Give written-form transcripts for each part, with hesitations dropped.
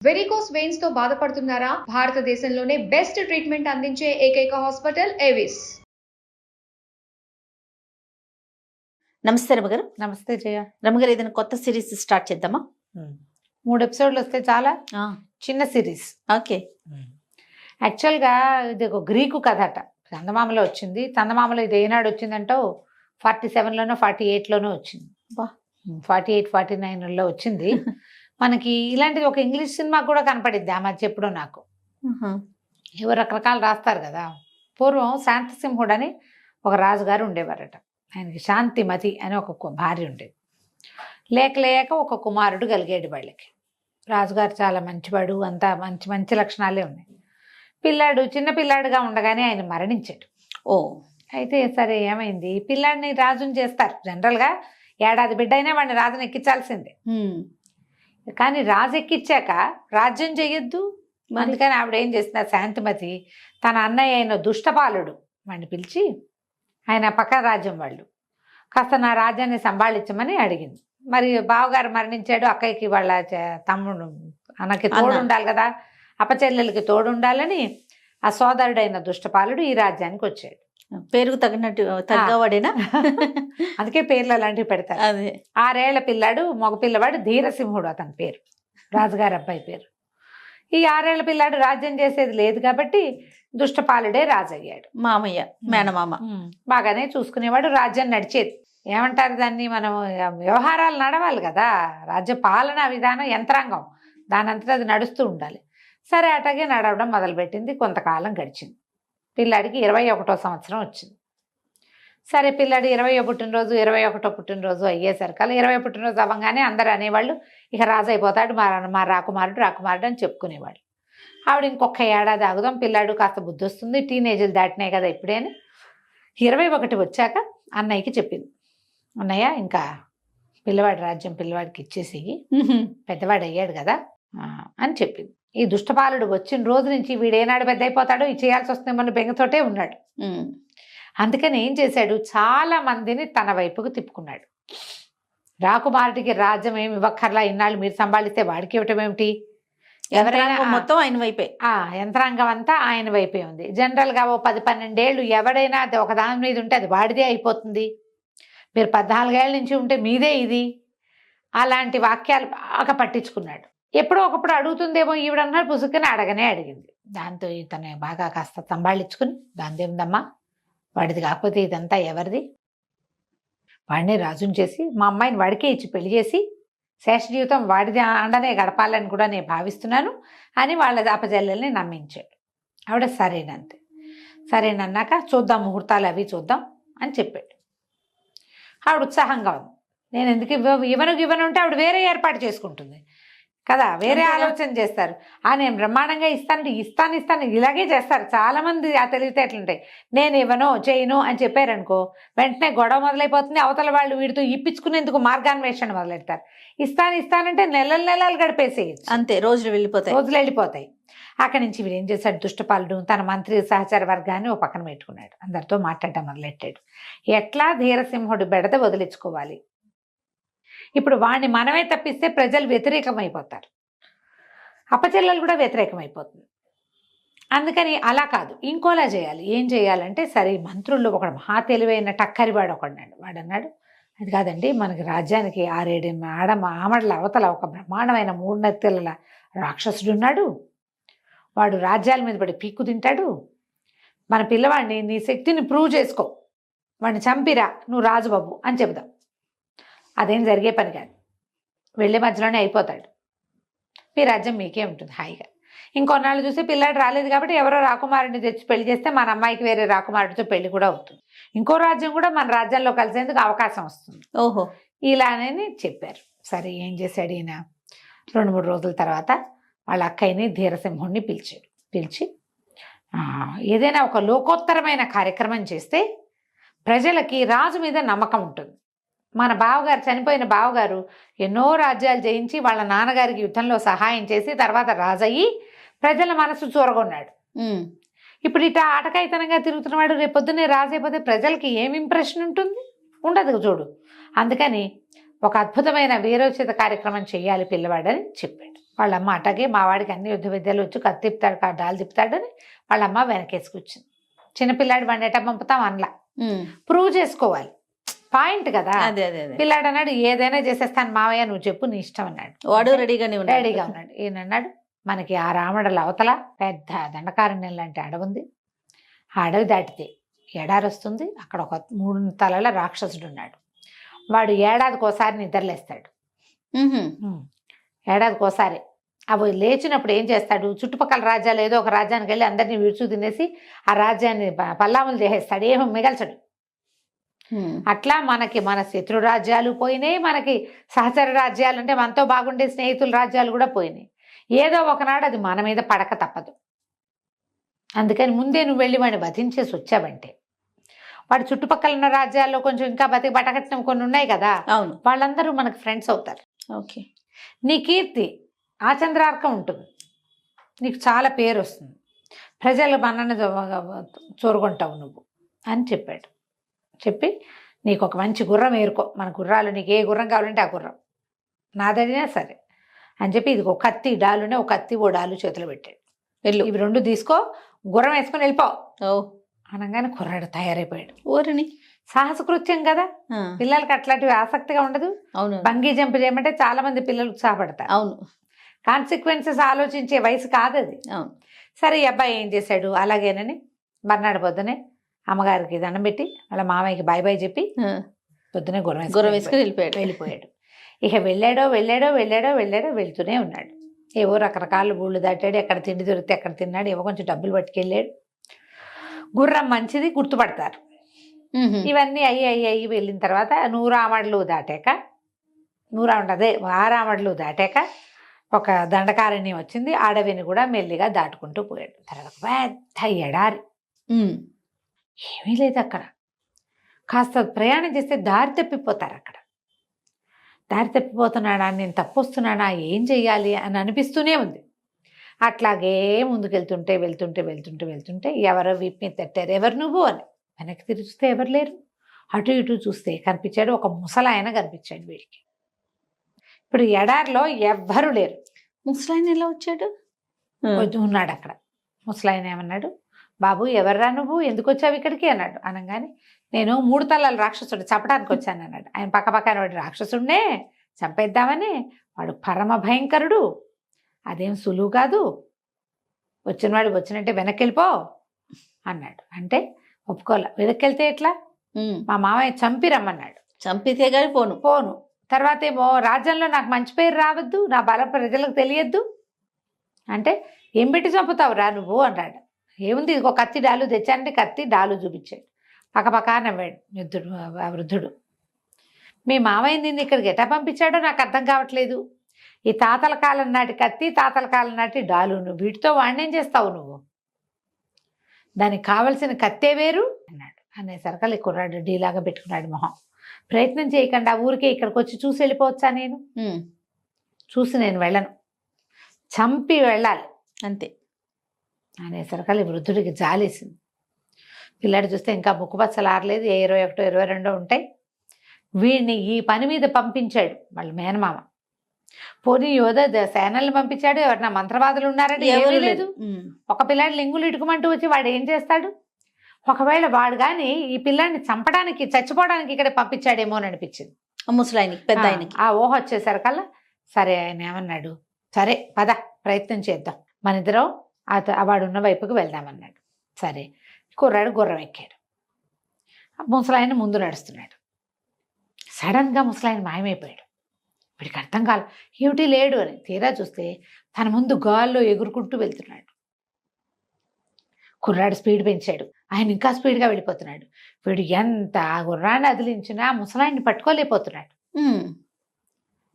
Varicose veins తో బాధపడుతున్నారా? భారతదేశంలోనే బెస్ట్ ట్రీట్మెంట్ అందించే ఏకైక హాస్పిటల్ ఏవిస్. నమస్తే రమగారు. నమస్తే జయ. రమగారు, ఏదైనా కొత్త సిరీస్ స్టార్ట్ చేద్దామా? 3 ఎపిసోడ్లు వస్తే చాలా. చిన్న సిరీస్. ఓకే. యాక్చువల్గా ఇది ఒక గ్రీకు కథ అట. చందమామలో వచ్చింది. చందమామలో ఇది ఏనాడు వచ్చిందంటో 47లోనో 48లోనో వచ్చింది. 48, 49లో వచ్చింది. మనకి ఇలాంటిది ఒక ఇంగ్లీష్ సినిమా కూడా కనపడిద్ది ఆ మధ్య ఎప్పుడో నాకు. ఎవరు రకరకాలు రాస్తారు కదా. పూర్వం శాంతసింహుడు అని ఒక రాజుగారు ఉండేవారట. ఆయనకి శాంతిమతి అని ఒక భార్య ఉండేది. లేక లేక ఒక కుమారుడు కలిగేడు వాళ్ళకి. రాజుగారు చాలా మంచివాడు, అంతా మంచి మంచి లక్షణాలే ఉన్నాయి. పిల్లాడు చిన్న పిల్లాడుగా ఉండగానే ఆయన మరణించాడు. అయితే సరే ఏమైంది, పిల్లాడిని రాజుని చేస్తారు జనరల్గా. ఏడాది బిడ్డ అయినా వాడిని రాజుని ఎక్కించాల్సిందే. కానీ రాజు ఎక్కించాక రాజ్యం చెయ్యొద్దు. అందుకని ఆవిడ ఏం చేస్తున్నారు, శాంతిమతి తన అన్నయ్య అయిన దుష్టపాలుడు వాడిని పిలిచి, ఆయన పక్క రాజ్యం వాళ్ళు, కాస్త నా రాజ్యాన్ని సంభాళించమని అడిగింది. మరి బావగారు మరణించాడు, అక్కయ్యకి వాళ్ళ తమ్ముడు అన్నకి తోడు ఉండాలి కదా, అపచెల్లెలకి తోడు ఉండాలని ఆ సోదరుడైన దుష్టపాలుడు ఈ రాజ్యానికి వచ్చాడు. పేరుకు తగినట్టు తగ్గవాడేనా? అందుకే పేర్లు అలాంటివి పెడతారు. అదే 6 ఏళ్ల పిల్లాడు, మగ పిల్లవాడు ధీరసింహుడు అతని పేరు, రాజుగారి అబ్బాయి పేరు. ఈ 6 ఏళ్ల పిల్లాడు రాజ్యం చేసేది లేదు కాబట్టి దుష్టపాలుడే రాజు అయ్యాడు. మామయ్య, మేనమామ బాగానే చూసుకునేవాడు. రాజ్యం నడిచేది. ఏమంటారు దాన్ని, మనం వ్యవహారాలు నడవాలి కదా. రాజ్య పాలనా విధానం యంత్రాంగం, దానంతటా అది నడుస్తూ ఉండాలి. సరే అట్లాగే నడవడం మొదలుపెట్టింది. కొంతకాలం గడిచింది. పిల్లాడికి 21వ సంవత్సరం వచ్చింది. సరే పిల్లాడి 20వ పుట్టినరోజు 21వ పుట్టినరోజు అయ్యేసరికల్లా 20వ పుట్టినరోజు అవ్వగానే అందరూ అనేవాళ్ళు, ఇక రాజు అయిపోతాడు మా రాకుమారుడు అని చెప్పుకునేవాళ్ళు. ఆవిడ ఇంకొక ఏడాది ఆగుదాం, పిల్లాడు కాస్త బుద్ధి వస్తుంది, టీనేజీలు దాటినాయి కదా ఇప్పుడే అని 21 వచ్చాక అన్నయ్యకి చెప్పింది. అన్నయ్య, ఇంకా పిల్లవాడి రాజ్యం పిల్లవాడికి ఇచ్చేసి పెద్దవాడు అయ్యాడు కదా అని చెప్పింది. ఈ దుష్టపాలుడు వచ్చిన రోజు నుంచి వీడేనాడు పెద్ద అయిపోతాడో ఇది చేయాల్సి వస్తుందేమో బెంగతోటే ఉన్నాడు. అందుకని ఏం చేశాడు, చాలా మందిని తన వైపుకు తిప్పుకున్నాడు. రాకుమారుడికి రాజ్యం ఏమి ఇవ్వక్కర్లా, ఇన్నాళ్ళు మీరు సంభాళిస్తే వాడికి ఇవ్వటం ఏమిటి, ఎవరైనా మొత్తం ఆయన వైపే, యంత్రాంగం అంతా ఆయన వైపే ఉంది. జనరల్గా ఓ 10-12 ఏళ్ళు ఎవడైనా అది ఒక దాని మీద ఉంటే అది వాడిదే అయిపోతుంది. మీరు 14 ఏళ్ళ నుంచి ఉంటే మీదే ఇది. అలాంటి వాక్యాలు బాగా పట్టించుకున్నాడు. ఎప్పుడో ఒకప్పుడు అడుగుతుందేమో ఈవిడన్నారు, పుసుకుని అడిగింది. దాంతో ఇతను బాగా కాస్త సంభాళించుకుని, దాందేముందమ్మా వాడిది కాకపోతే ఇదంతా ఎవరిది, వాడిని రాజుని చేసి మా అమ్మాయిని వాడికే ఇచ్చి పెళ్లి చేసి శేష జీవితం వాడిది అండనే గడపాలని కూడా నేను భావిస్తున్నాను అని వాళ్ళ అపజల్లెల్ని నమ్మించాడు. ఆవిడ సరేనన్నాక చూద్దాం, ముహూర్తాలు అవి చూద్దాం అని చెప్పాడు. ఆవిడ ఉత్సాహంగా ఉంది. నేను ఎందుకు ఇవ్వను అంటే ఆవిడ వేరే ఏర్పాటు చేసుకుంటుంది కదా, వేరే ఆలోచన చేస్తారు. నేను బ్రహ్మాండంగా ఇస్తాను ఇలాగే చేస్తారు చాలామంది. ఆ తెలివితేటలుంటాయి. నేను ఇవ్వను చేయను అని చెప్పారనుకో, వెంటనే గొడవ మొదలైపోతుంది. అవతల వాళ్ళు వీడితో ఇప్పించుకునేందుకు మార్గాన్వేషణ మొదలెడతారు. ఇస్తానంటే నెలలు గడిపేసేయచ్చు, అంతే, రోజులు వెళ్ళిపోతాయి. అక్కడి నుంచి వీడు ఏం చేశాడు, దుష్టపాలుడు తన మంత్రి సహచర వర్గాన్ని ఓ పక్కన పెట్టుకున్నాడు. అందరితో మాట్లాడటం మొదలెట్టాడు. ఎట్లా ధీరసింహుడు బెడద వదిలించుకోవాలి, ఇప్పుడు వాడిని మనమే తప్పిస్తే ప్రజలు వ్యతిరేకమైపోతారు, అపచెల్లెలు కూడా వ్యతిరేకమైపోతుంది. అందుకని అలా కాదు, ఇంకోలా చేయాలి. ఏం చేయాలంటే, సరే మంత్రుల్లో ఒకడు మహా తెలివైన టక్కరివాడు వాడన్నాడు, అది కాదండి, మనకి రాజ్యానికి 6-7 ఆమడల అవతల ఒక బ్రహ్మాండమైన 3 నెత్తెల రాక్షసుడు ఉన్నాడు. వాడు రాజ్యాల మీద పడి పీక్కు తింటాడు. మన పిల్లవాడిని నీ శక్తిని ప్రూవ్ చేసుకో, వాడిని చంపిరా, నువ్వు రాజుబాబు అని చెబుదాం. అదేం జరిగే పని కాదు, వెళ్ళే మధ్యలోనే అయిపోతాడు. మీ రాజ్యం మీకే ఉంటుంది హాయిగా. ఇంకొన్నాళ్ళు చూసి పిల్లాడు రాలేదు కాబట్టి ఎవరో రాకుమారుడిని తెచ్చి పెళ్లి చేస్తే మన అమ్మాయికి వేరే రాకుమారుడితో పెళ్లి కూడా అవుతుంది. ఇంకో రాజ్యం కూడా మన రాజ్యంలో కలిసేందుకు అవకాశం వస్తుంది. ఇలానే చెప్పారు. సరే ఏం చేశాడు ఈయన, 2-3 రోజుల తర్వాత వాళ్ళ అక్కయ్యని ధీరసింహుడిని పిలిచి ఏదైనా ఒక లోకోత్తరమైన కార్యక్రమం చేస్తే ప్రజలకి రాజు మీద నమ్మకం ఉంటుంది. మన బావగారు, చనిపోయిన బావగారు ఎన్నో రాజ్యాలు జయించి వాళ్ళ నాన్నగారికి యుద్ధంలో సహాయం చేసి తర్వాత రాజయ్యి ప్రజల మనసు చూరగొన్నాడు. ఇప్పుడు ఇట ఆటకాయితనంగా తిరుగుతున్నవాడు రేపొద్దునే రాజు అయిపోతే ప్రజలకి ఏం ఇంప్రెషన్ ఉంటుంది, ఉండదు చూడు. అందుకని ఒక అద్భుతమైన వీరోచిత కార్యక్రమం చేయాలి పిల్లవాడని చెప్పాడు. వాళ్ళమ్మ అటగే మా వాడికి అన్ని యుద్ధ విద్యలు వచ్చి కత్తి తిప్పుతాడు డాలు తిప్పుతాడని వాళ్ళమ్మ వెనకేసి కూర్చుంది. చిన్నపిల్లాడు వాడిని ఎట్ట పంపుతాం అనలా, ప్రూవ్ చేసుకోవాలి పాయింట్ కదా. అదే అదే అదే. పిల్లాడు అన్నాడు ఏదైనా చేసేస్తాను మావయ్య నువ్వు చెప్పు నీ ఇష్టం అన్నాడు. వాడు రెడీగానే ఉన్నాడు. రెడీగా ఉన్నాడు. ఈయన అన్నాడు మనకి ఆ రామడల అవతల పెద్ద దండకారణ్యం లాంటి అడవి ఉంది. ఆ అడవి దాటితే ఎడారి వస్తుంది. అక్కడ ఒక 3 తలల రాక్షసుడు ఉన్నాడు. వాడు ఏడాదికోసారి నిద్రలేస్తాడు. ఏడాదికోసారి అవి లేచినప్పుడు ఏం చేస్తాడు, చుట్టుపక్కల రాజ్యాలు ఏదో ఒక రాజ్యానికి వెళ్ళి అందరినీ విడుచు తినేసి ఆ రాజ్యాన్ని పల్లాములు చేసేస్తాడు, ఏమో మిగల్చడు. అట్లా మనకి మన శత్రు రాజ్యాలు పోయినాయి, మనకి సహచర రాజ్యాలు అంటే మనతో బాగుండే స్నేహితుల రాజ్యాలు కూడా పోయినాయి. ఏదో ఒకనాడు అది మన మీద పడక తప్పదు. అందుకని ముందే నువ్వు వెళ్ళి వాడిని వధించేసి వచ్చావంటే వాడి చుట్టుపక్కల ఉన్న రాజ్యాల్లో కొంచెం ఇంకా బతకట్టిన కొన్ని ఉన్నాయి కదా, అవును, వాళ్ళందరూ మనకు ఫ్రెండ్స్ అవుతారు. ఓకే, నీ కీర్తి ఆచంద్రార్కం ఉంటుంది, నీకు చాలా పేరు వస్తుంది, ప్రజల మన్నన చోరుకుంటావు నువ్వు అని చెప్పాడు. చెప్పి నీకు ఒక మంచి గుర్రం ఏరుకో, మన గుర్రాలు నీకు ఏ గుర్రం కావాలంటే ఆ గుర్రం నాదైనా సరే అని చెప్పి ఇది ఒక కత్తి డాలునే ఒక కత్తి ఓ డాలు చేతిలో పెట్టాడు. వెళ్ళు, ఇవి 2 తీసుకో, గుర్రం వేసుకొని వెళ్ళిపో ఓ అనగానే కుర్రాడు తయారైపోయాడు. ఊరిని సాహసకృత్యం కదా, పిల్లలకి అట్లాంటివి ఆసక్తిగా ఉండదు. అవును, బంగీ జంప్ చేయమంటే చాలా మంది పిల్లలు ఉత్సాహపడతారు. అవును, కాన్సిక్వెన్సెస్ ఆలోచించే వయసు కాదు అది. అవును. సరే ఈ అబ్బాయి ఏం చేశాడు, అలాగేనని మర్నాడు పొద్దునే అమ్మగారికి దండం పెట్టి వాళ్ళ మామయ్యకి బాయ్ బాయ్ చెప్పి పొద్దునే గుర్రం వేసుకుని వెళ్ళిపోయాడు. ఇక వెళ్ళాడో వెళ్తూనే ఉన్నాడు. ఏవో రకరకాల ఊళ్ళు దాటాడు, ఎక్కడ తిండి దొరికితే ఎక్కడ తిన్నాడు, ఏవో కొంచెం డబ్బులు పట్టుకెళ్ళాడు. గుర్రం మంచిది గుర్తుపడతారు. ఇవన్నీ అయ్యి వెళ్ళిన తర్వాత 100 ఆమడలు దాటాక 6 ఆమడలు దాటాక ఒక దండకారణ్యం వచ్చింది. అడవిని కూడా మెల్లిగా దాటుకుంటూ పోయాడు. తర్వాత పెద్ద ఎడారి, ఏమీ లేదు అక్కడ. కాస్త ప్రయాణం చేస్తే దారి తప్పిపోతారు. అక్కడ దారి తప్పిపోతున్నాడా, నేను తప్పొస్తున్నానా, ఏం చెయ్యాలి అని అనిపిస్తూనే ఉంది. అట్లాగే వెళ్తుంటే ఎవరో వీపు మీద తట్టారు, ఎవరు నువ్వు అని. వెనక్కి తిరిగి చూస్తే ఎవరు లేరు. అటు ఇటు చూస్తే కనిపించాడు ఒక ముసలాయన కనిపించాడు వీడికి. ఇప్పుడు ఎడారిలో ఎవ్వరూ లేరు. ముసలాయన ఎలా వచ్చాడు? ఉన్నాడు అక్కడ. ముసలాయన ఏమన్నాడు, బాబు ఎవర్రా నువ్వు, ఎందుకు వచ్చావు ఇక్కడికి అన్నాడు. అనగానే నేను 3 తలల రాక్షసుడు చంపడానికి వచ్చాను అన్నాడు. ఆయన పక్కన వాడు రాక్షసుడినే చంపేద్దామని, వాడు పరమ భయంకరుడు, అదేం సులువు కాదు, వచ్చినవాడు వచ్చినట్టే వెనక్కి వెళ్ళిపో అన్నాడు. అంటే ఒప్పుకోలే. వెనక్కి వెళ్తే ఎట్లా, మా మామయ్య చంపి రమ్మన్నాడు. చంపితే కానీ పోను. తర్వాత ఏమో రాజ్యంలో నాకు మంచి పేరు రావద్దు, నా బల ప్రజలకు తెలియద్దు అంటే ఏం పెట్టి చంపుతావురా నువ్వు అన్నాడు. ఏముంది, ఇదిగో కత్తి డాలు తెచ్చానంటే కత్తి డాలు చూపించాడు. పక్కపక్క నవ్వాడు వృద్ధుడు. మీ మామయ్య నిన్ను ఇక్కడికి ఎట్టా పంపించాడో నాకు అర్థం కావట్లేదు. ఈ తాతల కాలం నాటి కత్తి, తాతల కాలం నాటి డాలు, నువ్వు వీటితో వాడినేం చేస్తావు నువ్వు, దానికి కావలసిన కత్తే వేరు అన్నాడు. అనేసరికి ఈ కుర్రాడు డీలాగా పెట్టుకున్నాడు మొహం. ప్రయత్నం చేయకుండా ఊరికే ఇక్కడికి వచ్చి చూసి వెళ్ళిపోవచ్చా, నేను చూసి నేను వెళ్ళను, చంపి వెళ్ళాలి అంతే అనేసరికి వృద్ధుడికి జాలేసింది. పిల్లాడు చూస్తే ఇంకా ముక్కుపచ్చలు ఆరలేదు, 21, 22 ఉంటాయి. వీడిని ఈ పని మీద పంపించాడు వాళ్ళ మేనమామ. పోనీ యోధ సేనల్ని పంపించాడు, ఎవరన్నా మంత్రవాదులు ఉన్నారంటే ఏమీ లేదు. ఒక పిల్లాడు లింగులు ఇటుకమంటూ వచ్చి వాడు ఏం చేస్తాడు. ఒకవేళ వాడు కానీ ఈ పిల్లాడిని చంపడానికి చచ్చిపోవడానికి ఇక్కడ పంపించాడేమో అని అనిపించింది ముసలాయనికి, పెద్ద ఆయనకి. ఆ ఊహ వచ్చేసరికల్లా సరే ఆయన ఏమన్నాడు, సరే పద ప్రయత్నం చేద్దాం, మన ఇద్దరం వాడున్న వైపుకి వెళ్దామన్నాడు. సరే కుర్రాడు గుర్రం ఎక్కాడు. ముసలాయన ముందు నడుస్తున్నాడు. సడన్గా ముసలాయన మాయమైపోయాడు. వీడికి అర్థం కాదు ఏమిటి లేడు అని. తీరా చూస్తే తన ముందు గాల్లో ఎగురుకుంటూ వెళ్తున్నాడు. కుర్రాడు స్పీడ్ పెంచాడు, ఆయన ఇంకా స్పీడ్గా వెళ్ళిపోతున్నాడు. వీడు ఎంత గుర్రాన్ని అదిలించినా ముసలాయన్ని పట్టుకోలేకపోతున్నాడు.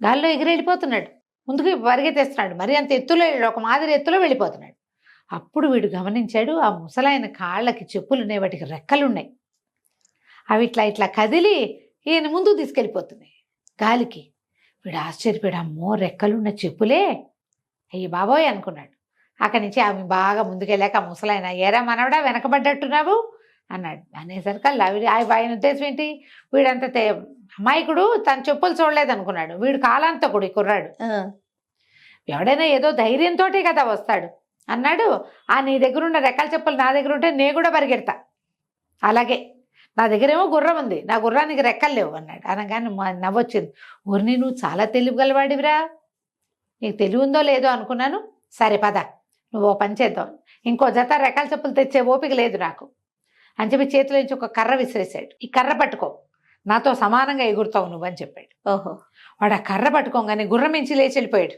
గాల్లో ఎగిరెళ్ళిపోతున్నాడు, ముందుకు పరిగెత్తేస్తున్నాడు. మరి అంత ఎత్తులో, ఒక మాదిరి ఎత్తులో వెళ్ళిపోతున్నాడు. అప్పుడు వీడు గమనించాడు, ఆ ముసలాయన కాళ్ళకి చెప్పులున్నాయి, వాటికి రెక్కలున్నాయి. అవి ఇట్లా కదిలి ఈయన ముందుకు తీసుకెళ్ళిపోతున్నాయి గాలికి. వీడు ఆశ్చర్యపోయాడు, అమ్మో రెక్కలున్న చెప్పులే, అయ్యి బాబోయ్ అనుకున్నాడు. అక్కడి నుంచి ఆమె బాగా ముందుకెళ్ళాక ముసలాయన, ఏరా మనవడా వెనకబడ్డట్టున్నావు అన్నాడు. అనేసరికి ఆయన ఉద్దేశం ఏంటి, వీడంత అమాయకుడు తన చెప్పులు చూడలేదు అనుకున్నాడు. వీడు కాలాంతకుడు ఈ కుర్రాడు. ఎవడైనా ఏదో ధైర్యంతో కదా వస్తాడు అన్నాడు. నీ దగ్గర ఉన్న రెక్కల చెప్పులు నా దగ్గర ఉంటే నేను కూడా పరిగెడతా, అలాగే నా దగ్గరేమో గుర్రం ఉంది, నా గుర్రానికి రెక్కలు లేవు అన్నాడు. అనగానే నవ్వొచ్చింది. ఊరిని నువ్వు చాలా తెలివి గలవాడివిరా, నీకు తెలివి ఉందో లేదో అనుకున్నాను. సరే పద, నువ్వు ఓ పని చేద్దాం, ఇంకో జత రెక్కల చెప్పులు తెచ్చే ఓపిక లేదు నాకు అని చెప్పి చేతిలో నుంచి ఒక కర్ర విసిరేసాడు. ఈ కర్ర పట్టుకో, నాతో సమానంగా ఎగురుతావు నువ్వు అని చెప్పాడు. ఓహో. వాడు ఆ కర్ర పట్టుకోగానే గుర్రం మించి లేచి వెళ్ళిపోయాడు.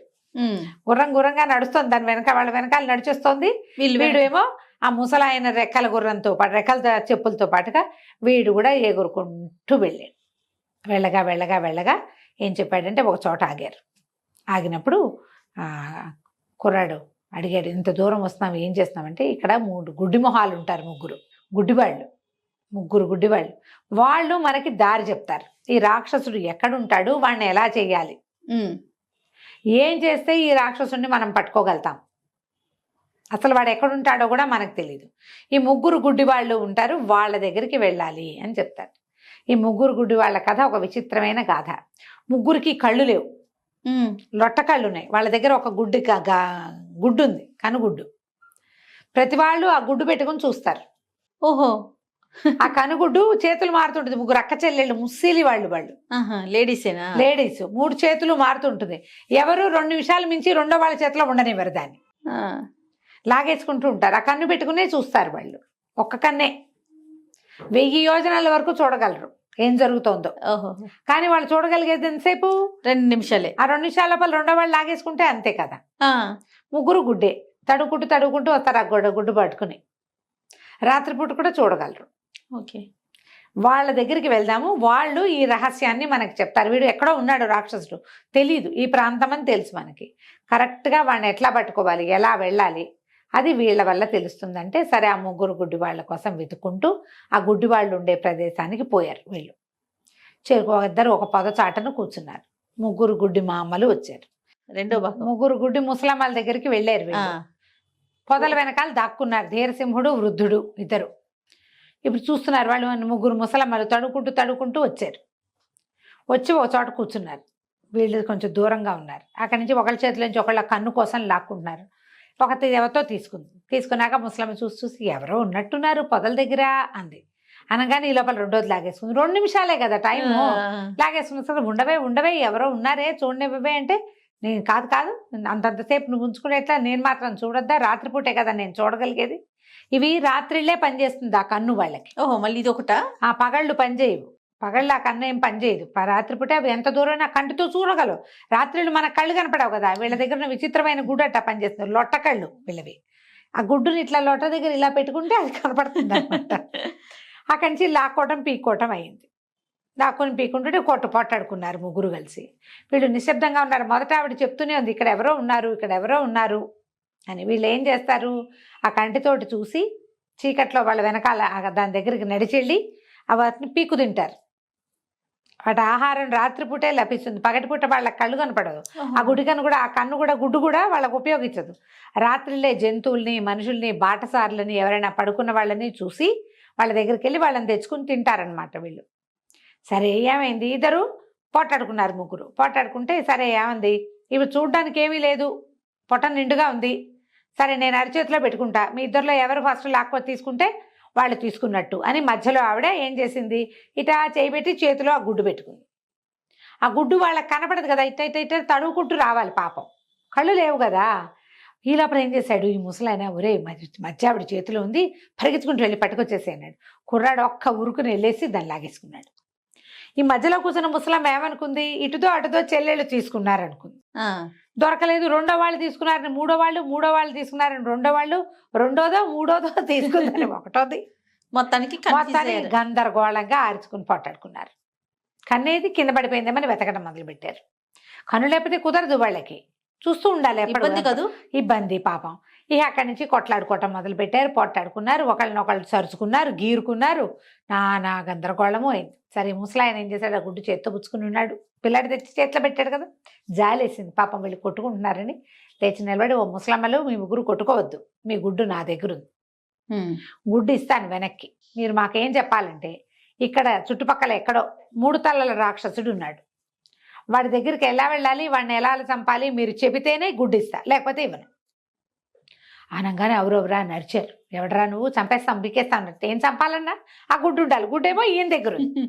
గుర్రంగా నడుస్తుంది, దాని వాళ్ళ వెనకాల నడిచేస్తోంది. వీడు ఏమో ఆ ముసలాయన రెక్కల గుర్రంతో పాటు రెక్కల చెప్పులతో పాటుగా వీడు కూడా ఎగురుకుంటూ వెళ్ళాడు. వెళ్ళగా ఏం చెప్పాడంటే ఒక చోట ఆగారు. ఆగినప్పుడు కుర్రాడు అడిగాడు, ఇంత దూరం వస్తున్నాం ఏం చేస్తున్నామంటే ఇక్కడ 3 గుడ్డి మొహాలు ఉంటారు, ముగ్గురు గుడ్డివాళ్ళు. వాళ్ళు మనకి దారి చెప్తారు. ఈ రాక్షసుడు ఎక్కడుంటాడు, వాడిని ఎలా చేయాలి, ఏం చేస్తే ఈ రాక్షసుడిని మనం పట్టుకోగలుగుతాం, అసలు వాడు ఎక్కడుంటాడో కూడా మనకు తెలియదు. ఈ 3 గుడ్డివాళ్ళు ఉంటారు, వాళ్ళ దగ్గరికి వెళ్ళాలి అని చెప్తారు. ఈ 3 గుడ్డివాళ్ళ కథ ఒక విచిత్రమైన గాథ. 3కి కళ్ళు లేవు, లొట్ట కళ్ళు ఉన్నాయి. వాళ్ళ దగ్గర ఒక గుడ్డు ఉంది, కనుగుడ్డు. ప్రతి వాళ్ళు ఆ గుడ్డు పెట్టుకుని చూస్తారు. ఓహో. ఆ కనుగుడ్డు చేతులు మారుతుంటుంది. 3 అక్క చెల్లెళ్ళు, ముస్సీలి వాళ్ళు లేడీసేనా? లేడీస్. 3 చేతులు మారుతుంటుంది. ఎవరు 2 నిమిషాలు మించి రెండో వాళ్ళ చేతిలో ఉండనివ్వరు, దాన్ని లాగేసుకుంటూ ఉంటారు. ఆ కన్ను పెట్టుకునే చూస్తారు వాళ్ళు. ఒక్క కన్నే 1000 యోజనాల వరకు చూడగలరు ఏం జరుగుతోందో. కానీ వాళ్ళు చూడగలిగేది ఎంతసేపు? 2 నిమిషాలే. ఆ 2 నిమిషాల లోపల రెండో వాళ్ళు లాగేసుకుంటే అంతే కదా. 3 గుడ్డే తడుకుంటూ వస్తారు ఆ గుడ్డు పట్టుకుని. రాత్రిపూట కూడా చూడగలరు. ఓకే, వాళ్ళ దగ్గరికి వెళ్దాము. వాళ్ళు ఈ రహస్యాన్ని మనకి చెప్తారు. వీడు ఎక్కడో ఉన్నాడు రాక్షసుడు, తెలీదు, ఈ ప్రాంతం అని తెలుసు మనకి. కరెక్ట్గా వాడిని ఎట్లా పట్టుకోవాలి, ఎలా వెళ్ళాలి, అది వీళ్ళ వల్ల తెలుస్తుందంటే సరే ఆ 3 గుడ్డి వాళ్ళ కోసం వెతుక్కుంటూ ఆ గుడ్డి వాళ్ళు ఉండే ప్రదేశానికి పోయారు. వీళ్ళు ఇద్దరు ఒక పొదచాటను కూర్చున్నారు. 3 గుడ్డి మామలు వచ్చారు. 3 గుడ్డి ముసలమ్మల దగ్గరికి వెళ్ళారు. వీళ్ళు పొదల వెనకాల దాక్కున్నారు. ధీరసింహుడు, వృద్ధుడు ఇద్దరు. ఇప్పుడు చూస్తున్నారు వాళ్ళు. 3 ముసలమ్మలు తడుకుంటూ వచ్చారు. వచ్చి ఒక చోట కూర్చున్నారు. వీళ్ళు కొంచెం దూరంగా ఉన్నారు. అక్కడి నుంచి ఒకళ్ళ చేతిలో నుంచి ఒకళ్ళ కన్ను కోసం లాక్కుంటున్నారు. ఒకటి ఎవరితో తీసుకున్నాక ముసలమ్మ చూసి ఎవరో ఉన్నట్టున్నారు పొదల దగ్గర అంది. అనగానే ఈ లోపల రెండోది లాగేసుకుంది. 2 నిమిషాలే కదా టైము, లాగేసుకున్న ఉండవే ఎవరో ఉన్నారే చూడనివ్వవే అంటే, నేను కాదు అంతంతసేపు నువ్వు ఉంచుకునేట్లా నేను మాత్రం చూడొద్దా, రాత్రిపూటే కదా నేను చూడగలిగేది. ఇవి రాత్రిళ్లే పనిచేస్తుంది ఆ కన్ను వాళ్ళకి. ఓహో, మళ్ళీ ఇది ఒకట. ఆ పగళ్ళు పనిచేయవు. పగళ్ళు ఆ కన్ను ఏం పనిచేయదు. రాత్రిపూట అవి ఎంత దూరం ఆ కంటితో చూడగలవు. రాత్రిళ్ళు మన కళ్ళు కనపడవు కదా. వీళ్ళ దగ్గర విచిత్రమైన గుడ్డు అట్టా పనిచేస్తుంది, లొట్ట కళ్ళు వీళ్ళవి. ఆ గుడ్డుని ఇట్లా లొట్ట దగ్గర ఇలా పెట్టుకుంటే అది కనపడుతుంది అనమాట. అక్కడి నుంచి లాక్కోవటం పీక్కోవటం అయింది. లాక్కొని పీక్కుంటుంటే పొట్టాడుకున్నారు 3 కలిసి. వీళ్ళు నిశ్శబ్దంగా ఉన్నారు. మొదట ఆవిడ చెప్తూనే ఉంది, ఇక్కడ ఎవరో ఉన్నారు అని. వీళ్ళు ఏం చేస్తారు, ఆ కంటితోటి చూసి చీకట్లో వాళ్ళ వెనకాల దాని దగ్గరికి నడిచెళ్ళి వాటిని పీకు తింటారు. వాటి ఆహారం రాత్రిపూటే లభిస్తుంది, పగటిపూట వాళ్ళ కళ్ళు కనపడదు. ఆ గుడ్డు కూడా వాళ్ళకు ఉపయోగించదు. రాత్రిలే జంతువుల్ని, మనుషుల్ని, బాటసారులని, ఎవరైనా పడుకున్న వాళ్ళని చూసి వాళ్ళ దగ్గరికి వెళ్ళి వాళ్ళని తెచ్చుకుని తింటారనమాట వీళ్ళు. సరే ఏమైంది, ఇద్దరు పోటాడుకున్నారు. 3 పోటాడుకుంటే సరే ఏమంది, ఇవి చూడ్డానికి ఏమీ లేదు, పొట్ట నిండుగా ఉంది, సరే నేను అరిచేతిలో పెట్టుకుంటా, మీ ఇద్దరిలో ఎవరు ఫస్ట్ లాక్కొని తీసుకుంటే వాళ్ళు తీసుకున్నట్టు అని మధ్యలో ఆవిడ ఏం చేసింది, ఇటా చేయబెట్టి చేతిలో ఆ గుడ్డు పెట్టుకుంది. ఆ గుడ్డు వాళ్ళకి కనపడదు కదా, ఇట్ట తడువుకుంటూ రావాలి, పాపం కళ్ళు లేవు కదా. ఈ లోపల ఏం చేశాడు ఈ ముసలాయన, ఒరే మధ్య ఆవిడ చేతిలో ఉంది, పరిగెత్తుకుంటూ వెళ్ళి పట్టుకొచ్చేసి అన్నాడు. కుర్రాడు ఒక్క ఉరుకుని వెళ్ళేసి దాన్ని లాగేసుకున్నాడు. ఈ మధ్యలో కూర్చున్న ముసలమ్మ ఏమనుకుంది, ఇటుతో అటుతో చెల్లెళ్ళు తీసుకున్నారనుకుంది. దొరకలేదు. రెండో వాళ్ళు తీసుకున్నారని మూడో వాళ్ళు తీసుకున్నారని రెండోదో మూడోదో తీసుకుందని ఒకటోది. మొత్తానికి గందరగోళంగా ఆర్చుకుని పోటాడుకున్నారు. కన్నేది కింద పడిపోయిందేమని వెతకడం మొదలు పెట్టారు. కన్ను లేకపోతే కుదరదు వాళ్ళకి, చూస్తూ ఉండాలి. ఇబ్బంది పాపం. ఇక అక్కడి నుంచి కొట్లాడుకోవటం మొదలు పెట్టారు. పోట్లాడుకున్నారు, ఒకళ్ళనొకళ్ళు సరుచుకున్నారు, గీరుకున్నారు, నానా గందరగోళము అయింది. సరే ముసలాయన ఏం చేశాడు, ఆ గుడ్డు చేత్తో పుచ్చుకుని ఉన్నాడు. పిల్లాడి తెచ్చి చేతిలో పెట్టాడు కదా, జాలేసింది పాపం వీళ్ళు కొట్టుకుంటున్నారని. లేచి నిలబడి, ఓ ముసలమ్మలు మీ 3 కొట్టుకోవద్దు, మీ గుడ్డు నా దగ్గర ఉంది, గుడ్డు ఇస్తాను వెనక్కి. మీరు మాకేం చెప్పాలంటే, ఇక్కడ చుట్టుపక్కల ఎక్కడో 3 తలల రాక్షసుడు ఉన్నాడు, వాడి దగ్గరికి ఎలా వెళ్ళాలి, వాడిని ఎలా చంపాలి మీరు చెబితేనే గుడ్డు ఇస్తా, లేకపోతే ఇవ్వను అనగానే ఎవరెవరా నడిచారు. ఎవడరా నువ్వు, చంపేస్తాం బికేస్తాం అన్నట్టు. ఏం చంపాలన్నా ఆ గుడ్డు ఉండాలి, గుడ్డేమో ఈయన దగ్గర ఉంది.